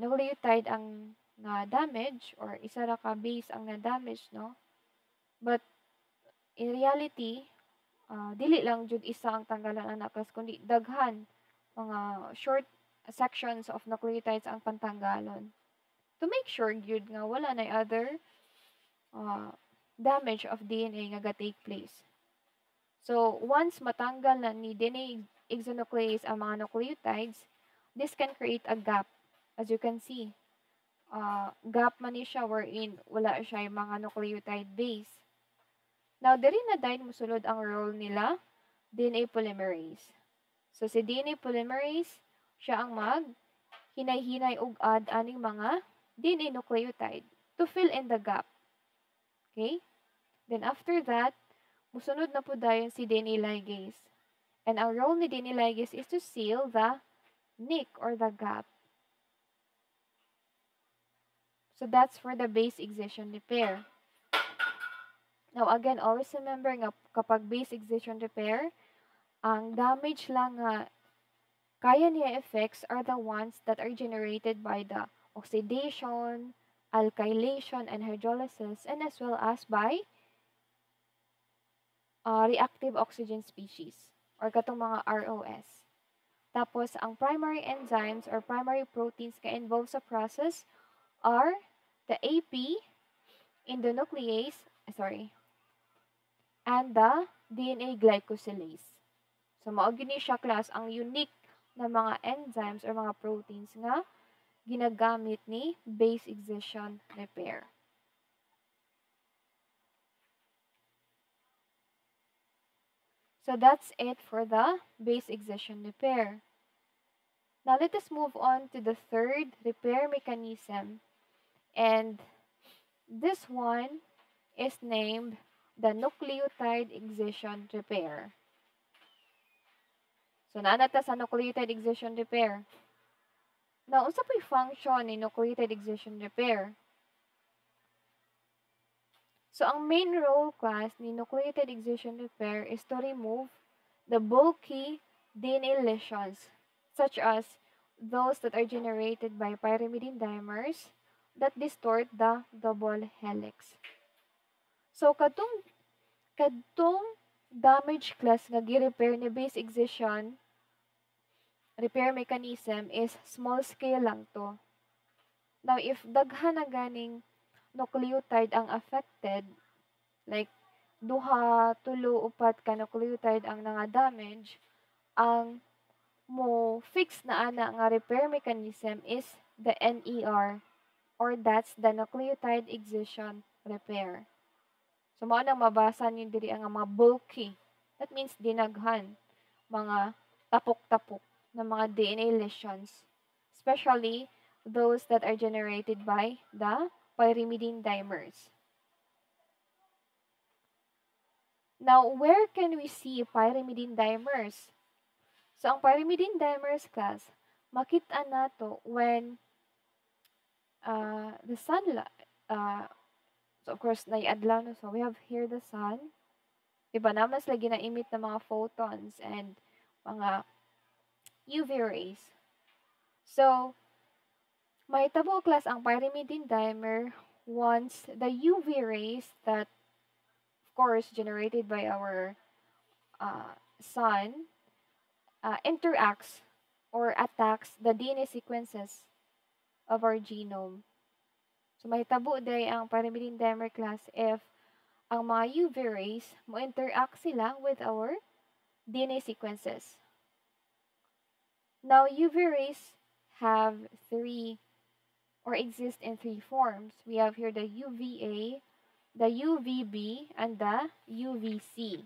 nucleotide ang na damage or isa ra ka base ang na damage, no? But in reality, dili lang jud isa ang tanggalan ana kas kundi daghan mga short sections of nucleotides ang pantanggalon. To make sure gyud nga wala na other damage of DNA nga ga-take place. So, once matanggal na ni DNA exonuclease ang mga nucleotides, this can create a gap. As you can see, gap man ni siya wherein wala siya yung mga nucleotide base. Now, diri na dahil musulod ang role nila, DNA polymerase. So, si DNA polymerase, siya ang hinay-hinay ug add aning mga DNA nucleotide to fill in the gap. Okay? Then, after that, musunod na po dayon si DNA ligase. And ang role ni DNA ligase is to seal the nick or the gap. So, that's for the base excision repair. Now, again, always remember nga kapag base excision repair, ang damage lang nga kaya niya effects are the ones that are generated by the oxidation, alkylation, and hydrolysis, and as well as by reactive oxygen species, or katong mga ROS. Tapos, ang primary enzymes or primary proteins ka involved sa process are the AP, endonuclease, and the DNA glycosylase. So, mao gini siya class ang unique na mga enzymes or mga proteins nga ginagamit ni base excision repair. So, that's it for the base excision repair. Now, let us move on to the third repair mechanism. And this one is named the nucleotide excision repair. So, naanata sa nucleotide excision repair. Now, unsa po'y function ni nucleotide excision repair? So, ang main role class ni nucleotide excision repair is to remove the bulky DNA lesions, such as those that are generated by pyrimidine dimers that distort the double helix. So, kadtong damage class nga gi-repair ni base excision repair mechanism is small scale lang to. Now, if daghan na ganing nucleotide ang affected, like duha, tulo, upat ka nucleotide ang damage, ang mo fix na ana nga repair mechanism is the NER, or that's the nucleotide excision repair. So, mao nang mabasa niyo diri ang mga bulky. That means dinaghan, mga tapok-tapok na mga DNA lesions, especially those that are generated by the pyrimidine dimers. Now, where can we see pyrimidine dimers? So, ang pyrimidine dimers class, makita nato when the sunlight, so of course, naiadlaw no. So, we have here the sun. Diba naman sila gina-emit ng mga photons and mga UV rays. So, mahitabo class ang pyrimidine dimer once the UV rays that, of course, generated by our sun interacts or attacks the DNA sequences of our genome. So, mahitabo day ang pyrimidine dimer class if ang mga UV rays mo interact sila with our DNA sequences. Now, UV rays have exist in three forms. We have here the UVA, the UVB, and the UVC.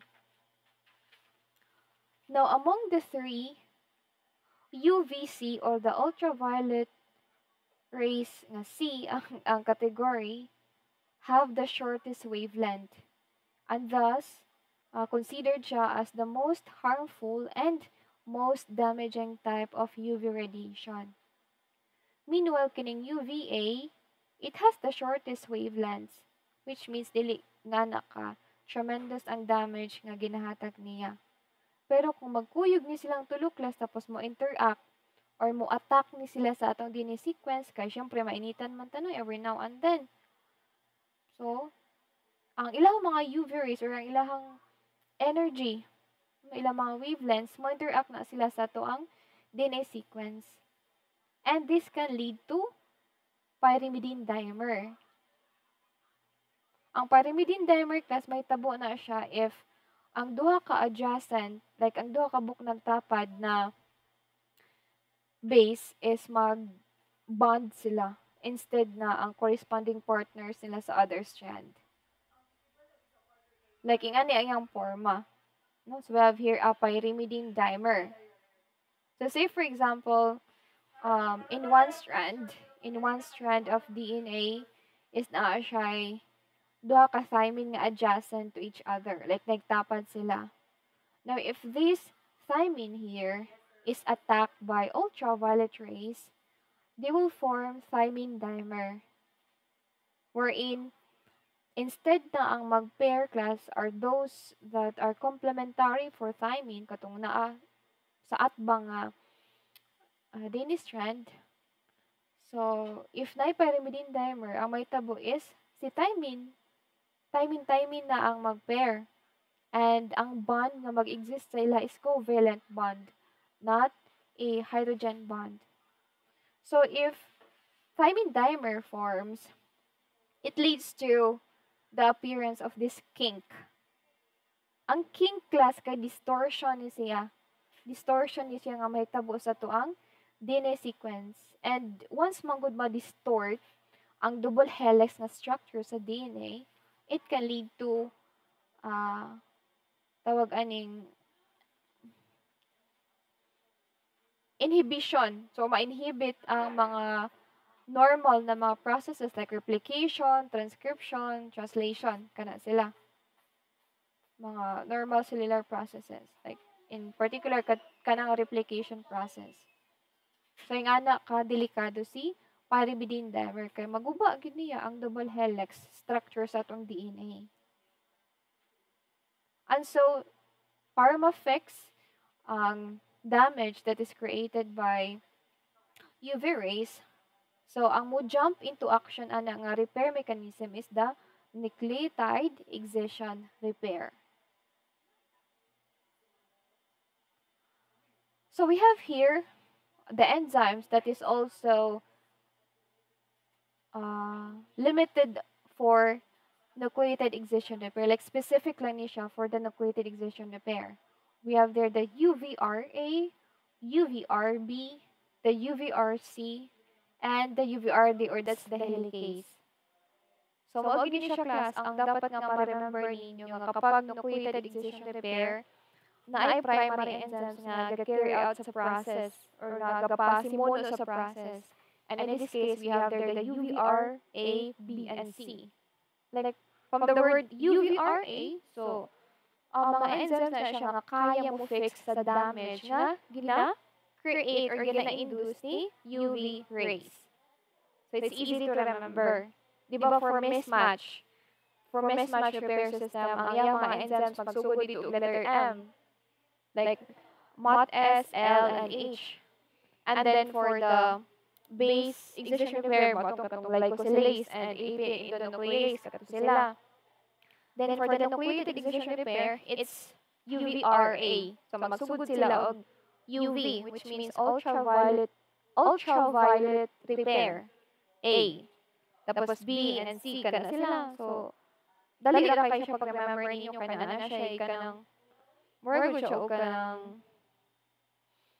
Now, among the three, UVC or the ultraviolet rays nga C ang category have the shortest wavelength, and thus considered siya as the most harmful and most damaging type of UV radiation. Meanwhile, kining UVA, it has the shortest wavelengths, which means dili nga tremendous ang damage nga ginahatag niya. Pero kung magkuyog ni silang tuluklas tapos mo interact or mo attack ni sila sa atong DNA sequence, kaya syempre mainitan man tanoy every now and then. So, ang ilang mga UV rays or ang ilang energy, ilang mga wavelengths, mo interact na sila sa ato ang DNA sequence. And this can lead to pyrimidine dimer. Ang pyrimidine dimer class may tabo na siya if ang duha ka adjacent, like ang duha ka buknang tapad na base is mag-bond sila instead na ang corresponding partners nila sa other strand. Like, ingani ang forma. No? So, we have here a pyrimidine dimer. So, say for example, in one strand of DNA is naa siya duha ka thymine nga adjacent to each other. Like, nagtapad sila. Now, if this thymine here is attacked by ultraviolet rays, they will form thymine dimer. Wherein, instead na ang mag-pair class are those that are complementary for thymine, katong naa sa atbang nga DNA strand. So, if na pyrimidine dimer, ang may tabo is si thymine. Thymine na ang mag-pair. And ang bond nga mag-exist sa ila is covalent bond, not a hydrogen bond. So, if thymine dimer forms, it leads to the appearance of this kink. Ang kink class kay distortion ni siya. Distortion ni siya nga may tabo sa tuang DNA sequence. And once manggod ma-distort ang double helix na structure sa DNA, it can lead to tawag aning inhibition. So, ma-inhibit ang mga normal na mga processes like replication, transcription, translation, kana sila. Mga normal cellular processes. Like, in particular, kanang replication process. So, yung anak ka, delikado si pyrimidine dimer. Kaya maguba, gid niya ang double helix structure sa atong DNA. And so, para ma-fix ang damage that is created by UV rays, so ang mo jump into action ana nga repair mechanism is the nucleotide excision repair. So we have here the enzymes that is also limited for nucleotide excision repair, like specific lang ni siya for the nucleotide excision repair. We have there the UVRA, UVRB, the UVRC, and the UVRD, or that's the helicase. So, mao gini siya class, ang dapat nga ma-remember ninyo nga kapag nucleotide excision repair, na ay primary enzymes nga ga-carry out sa process or nagapasimuno sa process. And in this case, we have there the UVR, A, B, and C. Like, from the word UVRA, so, ang mga enzymes na siya nga kaya mo fix sa damage na gina-create or gina-induce ni UV rays. So, it's easy to remember. Di ba for mismatch repair system, ang iyang mga enzymes magsugod dito og letter M. Like, MOT, S, L, and H. And then for the base excision repair, matong katong glycosylase and APA endonuclease, katong sila. Then for the nucleotide excision repair, it's UVRA. So magsugod sila og UV, which means ultraviolet repair. A. Tapos B and C kana sila. So dali ra kay siya pag-remember ninyo kana ana siya kanang more good siya og kanang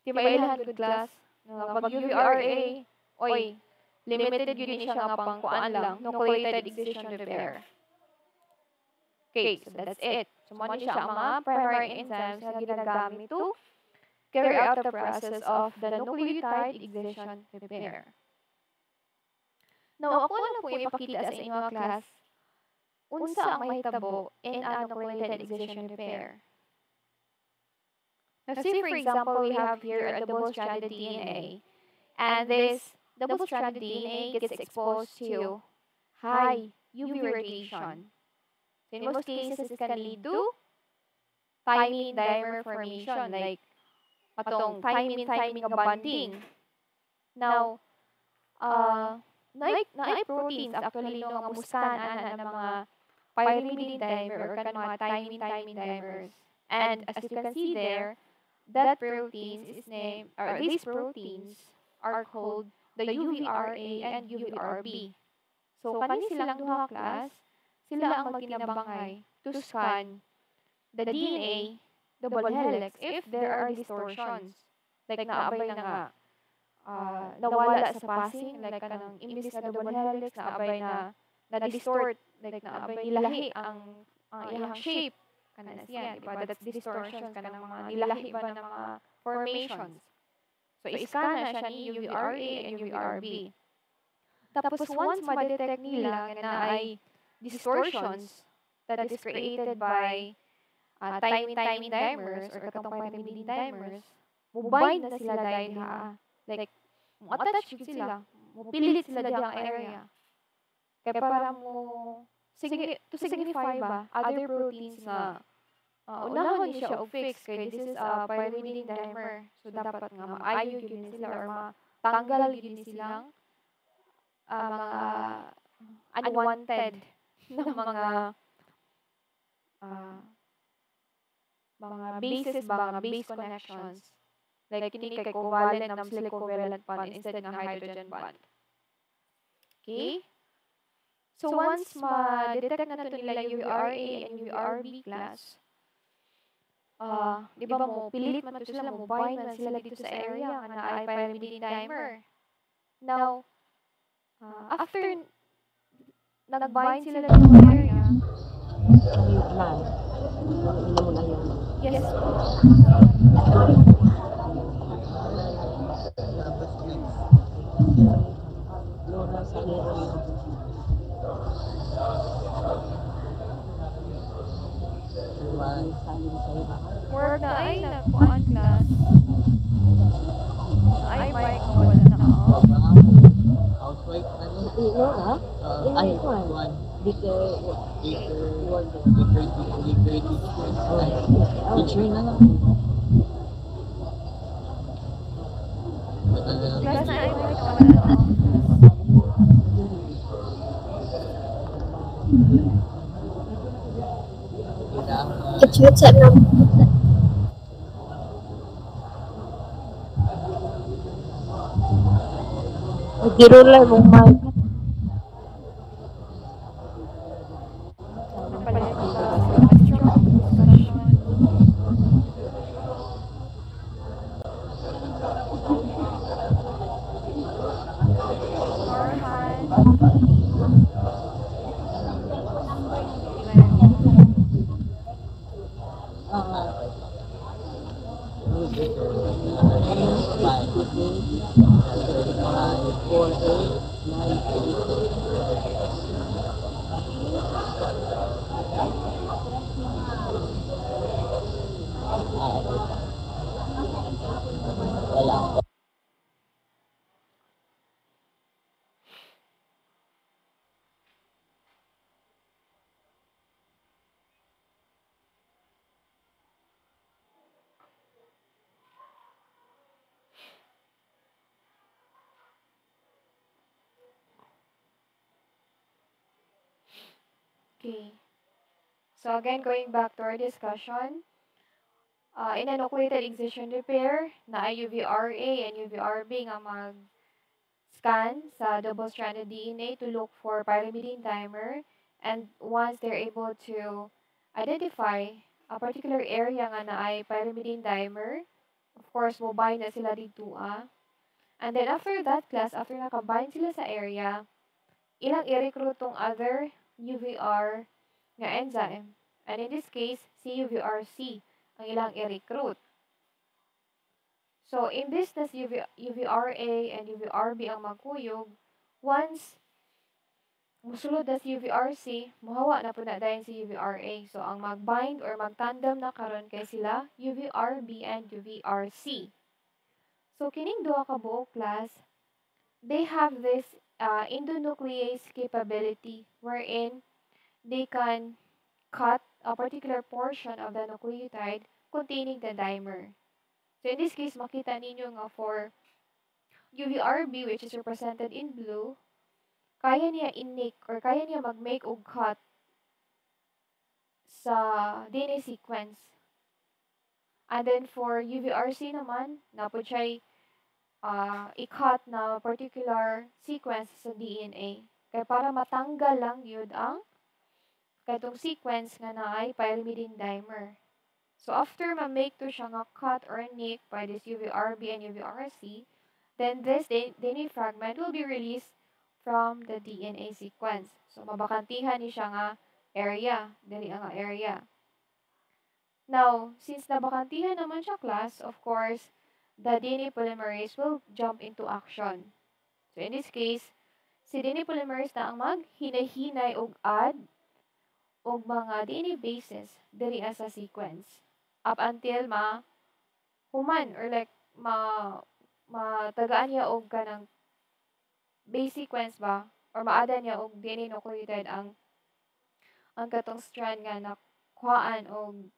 di mailahan good class. Pag UVRA, oy, limited yun siya nga pang kuan lang, nucleotide excision repair. Okay, so that's it. So, mo siya ang mga primary enzymes na ginagamit to carry out the process of the nucleotide excision repair. Now, ako na po ipakita sa inyo mga class, unsa ang mahitabo in a nucleotide excision repair. Now, say for example, we have here a double-stranded DNA, and this double-stranded DNA gets exposed to high UV radiation. So in most cases, it can lead to thymine dimer formation, like patong thymine nga bonding. Now, naay proteins actually no nga muskan ana ng mga pyrimidine dimer or kan mga thymine dimers. And as you can see there, that proteins is named, or these proteins are called the UVRA and UVRB. So kani silang duha class. sila ang magkinabangay to scan the DNA double helix if there are distortions. Like naabay na nga, nawala sa passing, like kanang imbis na double helix, naabay na-distort, like naabay nilahi ang iyang shape. Kanas yan, diba? That's distortions, kanang mga nilahi ba ng mga formations. So, iskan na siya ni UVRA and UVRB. Tapos, once ma-detect nila na ay distortions that is created by timing dimers or katong pyrimidine dimers, mubind na sila dahil like, mo-attach yun sila. Mupilit sila diyang area. Kaya para to signify ba, other proteins na unahon niya siya og fix kay this is a pyrimidine dimer. So, dapat nga maayo yun sila or matanggal yun silang mga unwanted na mga bases ba, mga base connections. Like, kini kay covalent na sila covalent bond instead ng hydrogen bond. Okay? So, once ma-detect na ito nila UVRA and UVRB class, di ba mo, pilit man ito sila, mo bind man sila dito sa area nga na ay pyrimidine dimer. Now, after nag-bind sila dito sa area, yes po. Work na ay nagpuan class. Ay, mic mo wala na off. Housewife, ano? Ilo ha? Ay, Ilo one. Bigger. Picture na lang. Class na ay mic mo wala na off. Kecil sa nam. Dirulay mong mic. Napalit sa discussion. Okay. So again, going back to our discussion, in a nucleated excision repair, na UVRA and UVRB nga mag-scan sa double-stranded DNA to look for pyrimidine dimer, and once they're able to identify a particular area nga na ay pyrimidine dimer, of course, mo-bind na sila dito. And then after that class, after nakabind sila sa area, ilang i-recruit tong other UVR nga enzyme. And in this case, CUVRC ang ilang i-recruit. So, imbis na UVRA and UVRB ang magkuyog, once musulod na si UVRC, muhawa na po na dahil si UVRA. So, ang mag-bind or mag-tandem na karon kay sila UVRB and UVRC. So, kining duha ka buok class, they have this endonuclease capability wherein they can cut a particular portion of the nucleotide containing the dimer. So in this case, makita ninyo nga for UVRB, which is represented in blue, kaya niya in-nick or kaya niya mag-make og cut sa DNA sequence. And then for UVRC naman, napod siya i-cut na particular sequence sa DNA. Kaya para matanggal lang yun ang katong sequence nga naay pyrimidine dimer. So after ma-make to siya nga cut or nick by this UVRB and UVRC, then this DNA fragment will be released from the DNA sequence. So mabakantihan ni siya nga area, dili nga area. Now, since nabakantihan naman siya class, of course, the DNA polymerase will jump into action. So in this case, si DNA polymerase na ang maghinay-hinay og add og mga DNA bases diri sa sequence up until human or like matagaan niya og kanang base sequence ba or maada niya og DNA nucleotide ang katong strand nga nakuhaan og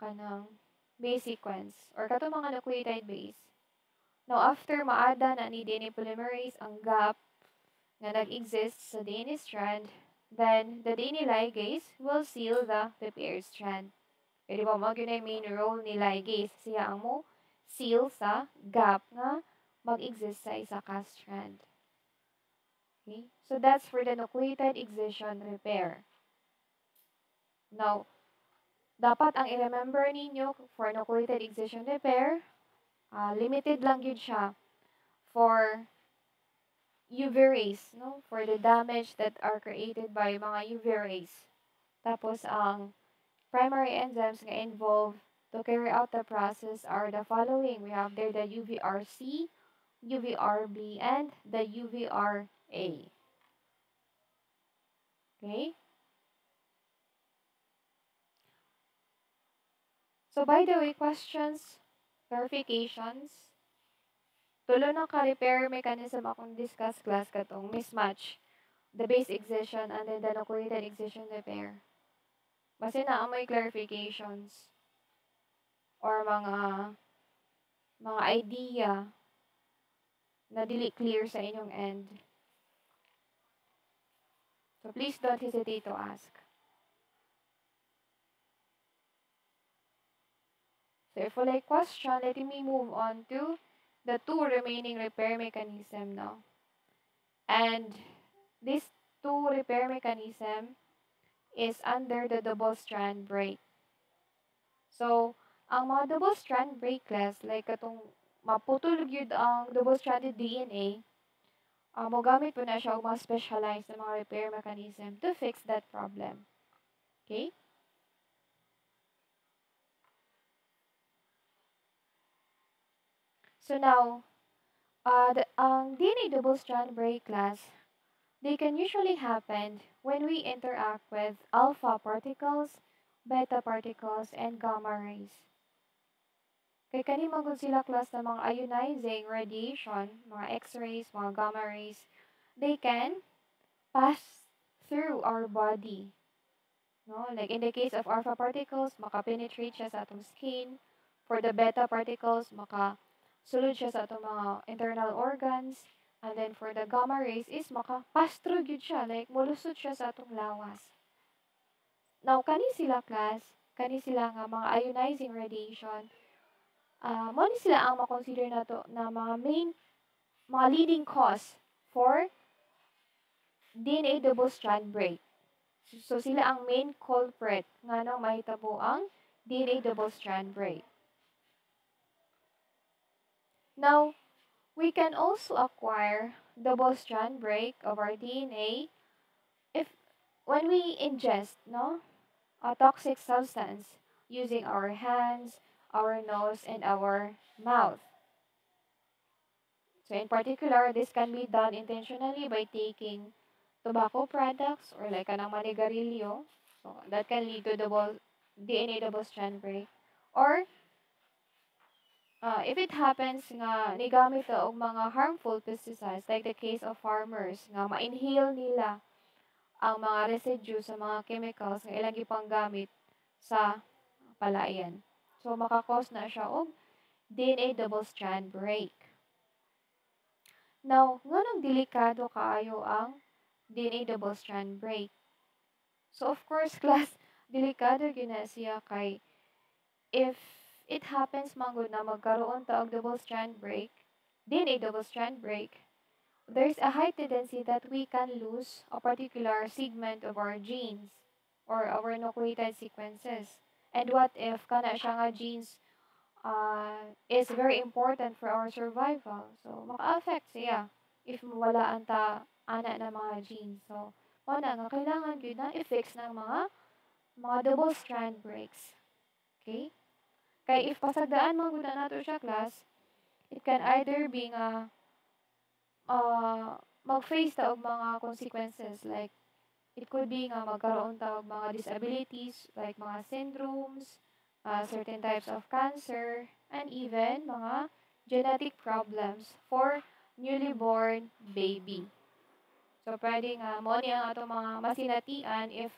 kanang base sequence or katong mga nucleotide base. Now after maada na ni DNA polymerase ang gap nga nag-exist sa DNA strand, then the DNA ligase will seal the prepared strand. Pwede ba mo yun main role ni ligase? Siya ang mo seal sa gap nga mag-exist sa isa ka strand. Okay? So that's for the nucleotide excision repair. Now, dapat ang i-remember ninyo for nucleotide excision repair, limited lang yun siya for UV rays, no? For the damage that are created by mga UV rays. Tapos ang primary enzymes nga involved to carry out the process are the following. We have there the UVRC, UVRB, and the UVRA. Okay? So by the way, questions, clarifications, tulo na ka-repair mechanism akong discuss class katong mismatch, the base excision, and then the nucleotide excision repair. Basta na may clarifications or mga idea na dili clear sa inyong end. So please don't hesitate to ask. So if wala question, let me move on to the two remaining repair mechanism now. And these two repair mechanism is under the double strand break. So, ang mga double strand break class, like katong maputol gyud ang double stranded DNA, mogamit po na siya og mga specialized na mga repair mechanism to fix that problem. Okay? So now, ang DNA double strand break class, they can usually happen when we interact with alpha particles, beta particles, and gamma rays. Kay kani magud sila class na mga ionizing radiation, mga X-rays, mga gamma rays, they can pass through our body. No? Like in the case of alpha particles, makapenetrate siya sa atong skin. For the beta particles, makasulod siya sa atong mga internal organs. And then for the gamma rays is maka-pass through gyud siya, like mulusot siya sa atong lawas. Now, kani sila nga mga ionizing radiation, mo ni sila ang makonsider na to na mga leading cause for DNA double strand break. So sila ang main culprit nga nang mahitabo ang DNA double strand break. Now, we can also acquire double strand break of our DNA when we ingest a toxic substance using our hands, our nose, and our mouth. So in particular, this can be done intentionally by taking tobacco products or like kanang manigarilyo. So that can lead to DNA double strand break. Or if it happens nga nigamit ta og mga harmful pesticides, like the case of farmers nga ma-inhale nila ang mga residue sa mga chemicals nga ilang gipanggamit sa palayan. So makakos na siya og DNA double strand break. Now, nganong delikado kaayo ang DNA double strand break? So of course, class, delikado gyud na siya kay if it happens manggod na magkaroon ta og double strand break, DNA double strand break, there's a high tendency that we can lose a particular segment of our genes or our nucleotide sequences. And what if kana siya nga genes is very important for our survival. So, maka-affect siya if mawalaan ta ana na mga genes. So, una nga kailangan gyud na i-fix ng mga double strand breaks. Okay? Kay if pasagdaan man gud na nato siya class, it can either be nga mag-face ta og mga consequences like it could be nga magkaroon ta og mga disabilities like mga syndromes, certain types of cancer, and even mga genetic problems for newly born baby. So, pwede nga mo ni ang ato mga masinatian if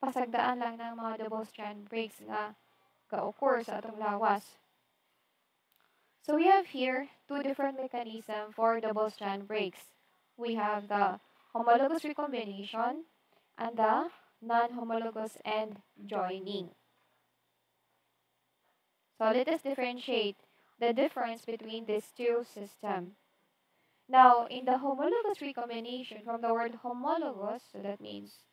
pasagdaan lang ng mga double strand breaks nga ka-occur sa atong lawas. So, we have here two different mechanisms for double strand breaks. We have the homologous recombination and the non-homologous end joining. So let us differentiate the difference between these two systems. Now, in the homologous recombination, from the word homologous, so that means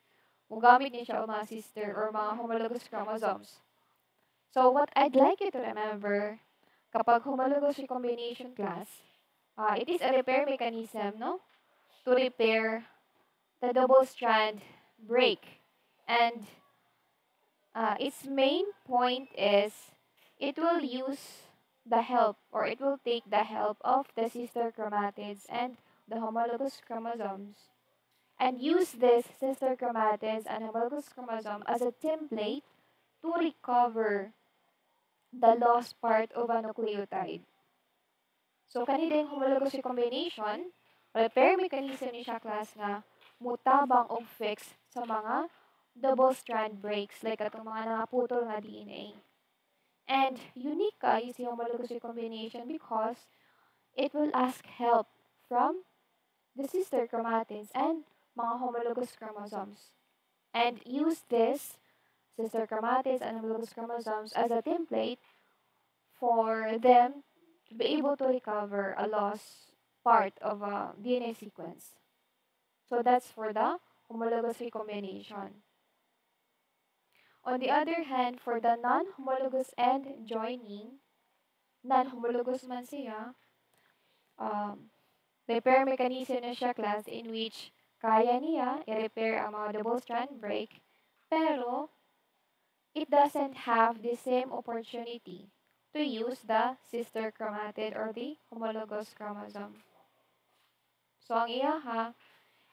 mugamit niya siya o mga sister or mga homologous chromosomes. So what I'd like you to remember, kapag homologous recombination class, it is a repair mechanism, no? To repair the double strand break. And its main point is it will use the help or it will take the help of the sister chromatids and the homologous chromosomes and use this sister chromatids and homologous chromosome as a template to recover the lost part of a nucleotide. So, kanina yung homologous recombination, repair mechanism ni siya class nga mutabang og fix sa mga double strand breaks like atong mga nakaputol nga DNA. And unique is the homologous recombination because it will ask help from the sister chromatids and mga homologous chromosomes and use this sister chromatids and homologous chromosomes as a template for them to be able to recover a lost part of a DNA sequence. So that's for the homologous recombination. On the other hand, for the non-homologous end joining, non-homologous man siya, repair mechanism na siya class in which kaya niya i-repair ang mga double strand break, pero it doesn't have the same opportunity to use the sister chromatid or the homologous chromosome. So, ang iya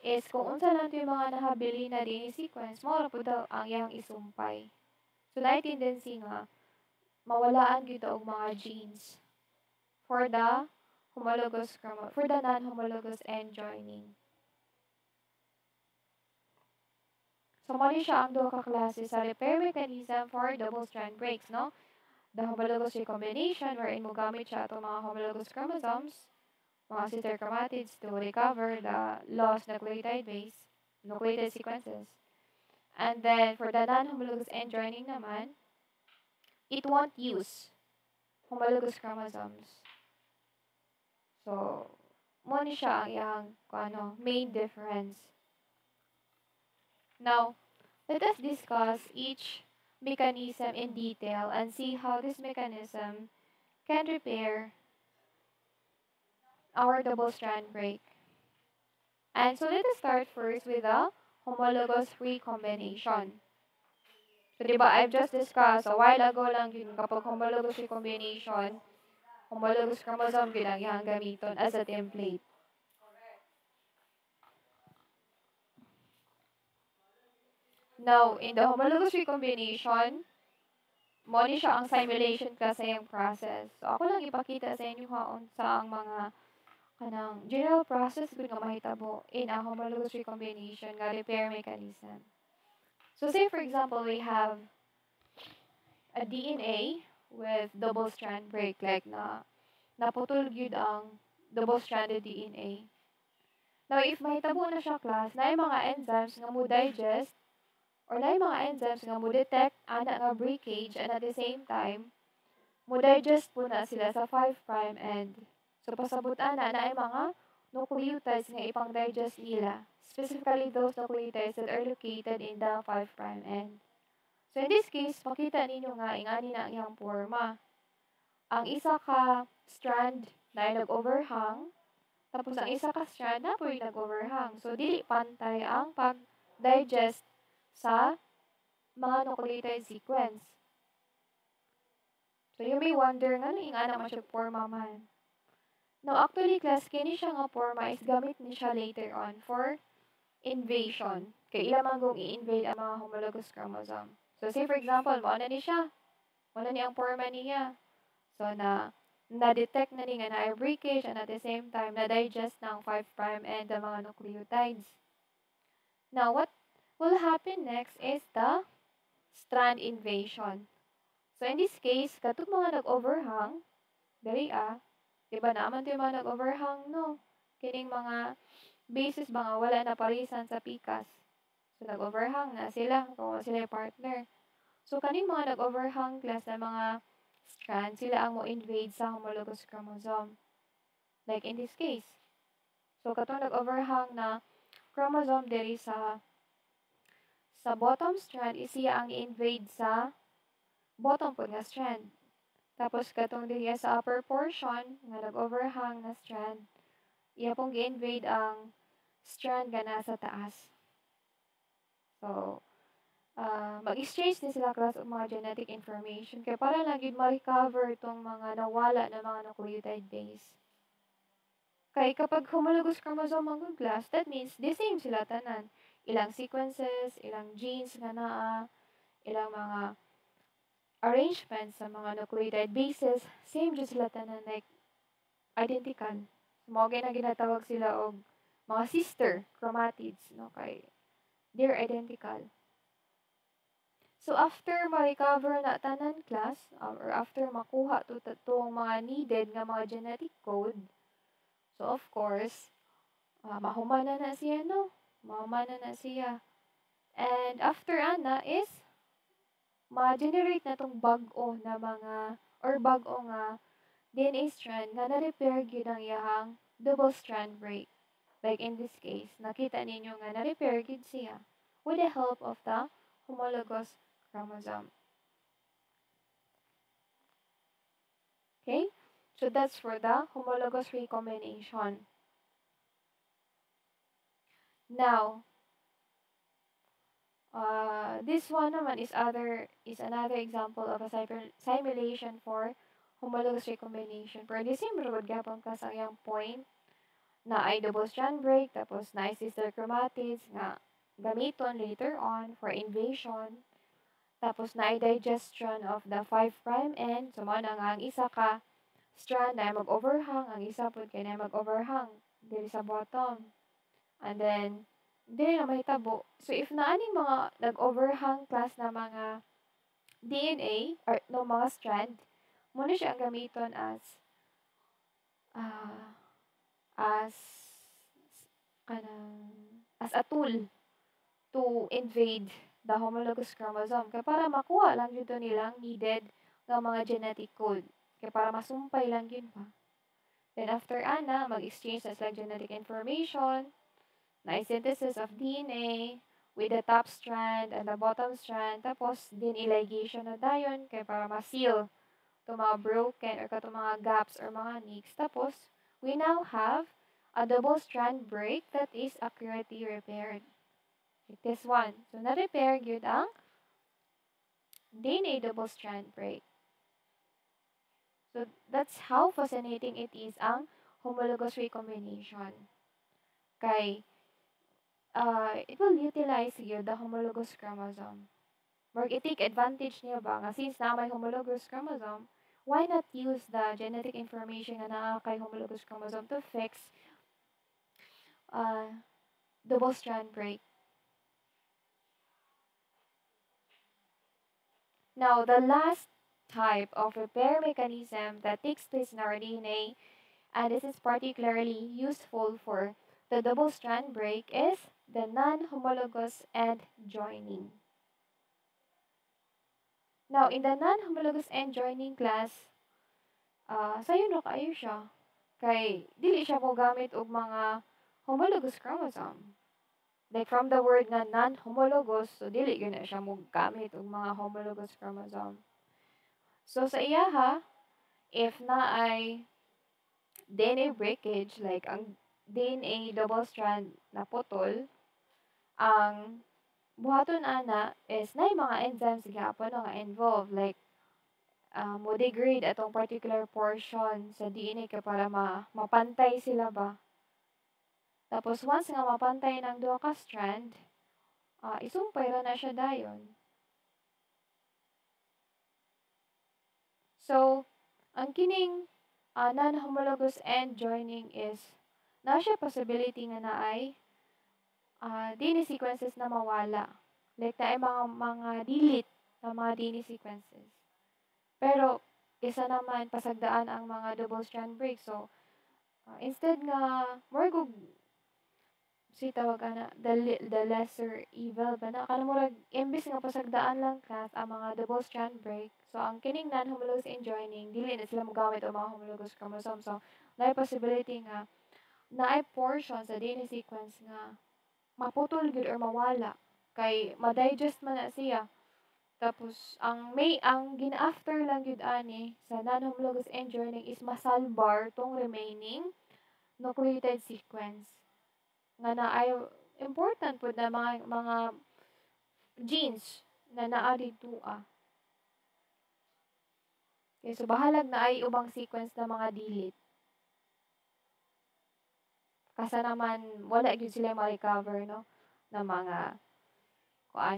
is kung unsa lang yung mga nahabili na DNA sequence, mawala po daw ang iyang isumpay. So, na tendency nga, mawalaan gito og mga genes for the for the non-homologous end joining. So, mali siya ang duha ka klase sa repair mechanism for double strand breaks, no? The homologous recombination wherein mo gamit siya itong mga homologous chromosomes, mga sister chromatids to recover the lost nucleotide sequences. And then, for the non-homologous end joining naman, it won't use homologous chromosomes. So, mo ni siya ang iyang main difference. Now, let us discuss each mechanism in detail and see how this mechanism can repair our double strand break. And so let us start first with the homologous recombination. So, diba, I've just discussed a while ago lang yun, kapag homologous recombination, homologous chromosome yun lang yung gamiton as a template. Now, in the homologous recombination, mo ni siya ang simulation class sa iyang process. So, ako lang ipakita sa inyo haon sa ang mga kanang general process kung nga mahitabo in a homologous recombination nga repair mechanism. So, say for example, we have a DNA with double strand break, like naputol gyud ang double stranded DNA. Now, if mahitabo na siya class, na yung mga enzymes nga mo digest or na yung mga enzymes nga mo detect ana nga breakage and at the same time, mo digest po na sila sa 5' end. So, pasabot na yung mga nucleotides nga ipang-digest nila, specifically those nucleotides that are located in the 5' end. So in this case, makita ninyo nga ingani na iyang forma. Ang isa ka strand na ay nag-overhang, tapos ang isa ka strand na po yung nag-overhang. So dili pantay ang pag-digest sa mga nucleotide sequence. So you may wonder nga ingana man siya forma man. Now, actually, class, kini siya nga forma is gamit ni siya later on for invasion. Kaya ila man gong i-invade ang mga homologous chromosome. So, say for example, mauna ni siya. Mauna ni ang forma niya. So, na-detect na ni nga na breakage and at the same time, na-digest ng 5' and the mga nucleotides. Now, what will happen next is the strand invasion. So, in this case, katong mga nag-overhang, dali diba naman ito yung mga nag-overhang, no? Kining mga bases mga wala na parisan sa pikas. So, nag-overhang na sila kung sila yung partner. So, kaning mga nag-overhang class na mga strand, sila ang mo-invade sa homologous chromosome. Like in this case. So, katong nag-overhang na chromosome diri sa bottom strand, siya ang i-invade sa bottom po nga strand. Tapos, katong diya sa upper portion, nga nag-overhang na strand, iya pong gi-invade ang strand nga nasa taas. So, mag-exchange din sila class of mga genetic information kaya para lang yun ma-recover itong mga nawala na mga nucleotide base. Kaya kapag homologous chromosome ang class, that means the same sila tanan. Ilang sequences, ilang genes nga naa, ilang mga arrangements sa mga nucleotide bases, same dyan sila tanan, like, identical. So, mga na ginatawag sila og mga sister chromatids, no, kay they're identical. So, after ma-recover na tanan class, or after makuha itong mga needed nga mga genetic code, so, of course, mahumana na siya, no? Mahumana na siya. And after ana is, ma-generate na itong bag-o na mga, or bag-o nga DNA strand nga na-repair gyud ang iyahang double strand break. Like in this case, nakita ninyo nga na-repair gyud siya with the help of the homologous chromosome. Okay? So that's for the homologous recombination. Now, this one naman is another example of a simulation for homologous recombination. Pero the same road gapon ka sa iyang point na ay double strand break tapos na ay sister chromatids nga gamiton later on for invasion. Tapos na ay digestion of the 5' end. So, mo na nga ang isa ka strand na mag-overhang, ang isa po kaya na mag-overhang diri sa bottom. And then, dili na mahitabo. So, if naaning mga nag-overhang class na mga DNA or no mga strand, muna siya ang gamiton as a tool to invade the homologous chromosome. Kaya para makuha lang yun nilang needed ng mga genetic code. Kaya para masumpay lang yun pa. Then after ana, mag-exchange na sila genetic information, na-synthesis of DNA with the top strand and the bottom strand. Tapos, din ligation na dayon kaya para ma-seal itong mga broken or itong mga gaps or mga nicks. Tapos, we now have a double strand break that is accurately repaired. Like this one. So, na-repair yun ang DNA double strand break. So, that's how fascinating it is ang homologous recombination. Kay, it will utilize here the homologous chromosome. Mark, i-take advantage niyo ba nga since na may homologous chromosome, why not use the genetic information nga naa kay homologous chromosome to fix double strand break? Now, the last type of repair mechanism that takes place in our DNA, and this is particularly useful for the double strand break, is the non-homologous end joining. Now, in the non-homologous end joining class, sayo na kayo siya. kay dili siya mo gamit og mga homologous chromosome. Like from the word nga non-homologous, so dili gyud na siya mo gamit og mga homologous chromosome. So sa iyaha, if na ay DNA breakage, like ang DNA double strand na putol, ang buhaton ana is na mga enzymes gyapon nga involved, like mo degrade atong particular portion sa DNA kay para mapantay sila ba. Tapos once nga mapantay ng duha ka strand, isumpay ra na siya dayon. So, ang kining non-homologous end joining is na siya possibility nga naay DNA sequences na mawala. Like naay mga delete na mga DNA sequences. Pero isa naman pasagdaan ang mga double strand break. So instead nga more gug si tawag ana the lesser evil ba na kana murag imbis nga pasagdaan lang kas ang mga double strand break. So ang kining non-homologous end joining dili na sila mogamit og mga homologous chromosome. So naay possibility nga naay portion sa DNA sequence nga maputol gyud or mawala kay ma-digest man na siya. Tapos ang gina-after lang gyud ani sa non-homologous end joining is masalbar tong remaining nucleotide sequence nga naay important pud na mga genes na naa dito. Okay, so bahalag na ay ubang sequence na mga delete. Kasa naman wala gyud sila ma-recover no na mga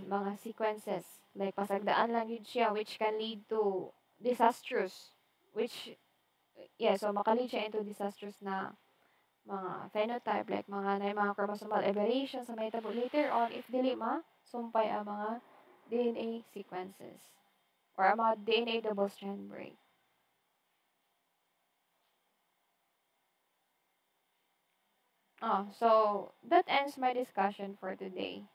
mga sequences, like pasagdaan lang yun siya, which can lead to disastrous, so makalead siya into disastrous na mga phenotype, like mga chromosomal aberrations na mahitabo later on if dili sumpay ang mga DNA sequences or ang mga DNA double strand break. So that ends my discussion for today.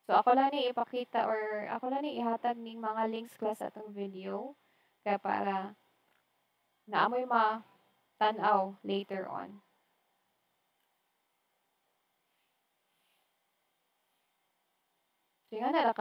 So ako lang ni ipakita or ako lang ni ihatag ning mga links class atong video kaya para naamoy tan-aw later on. So nga na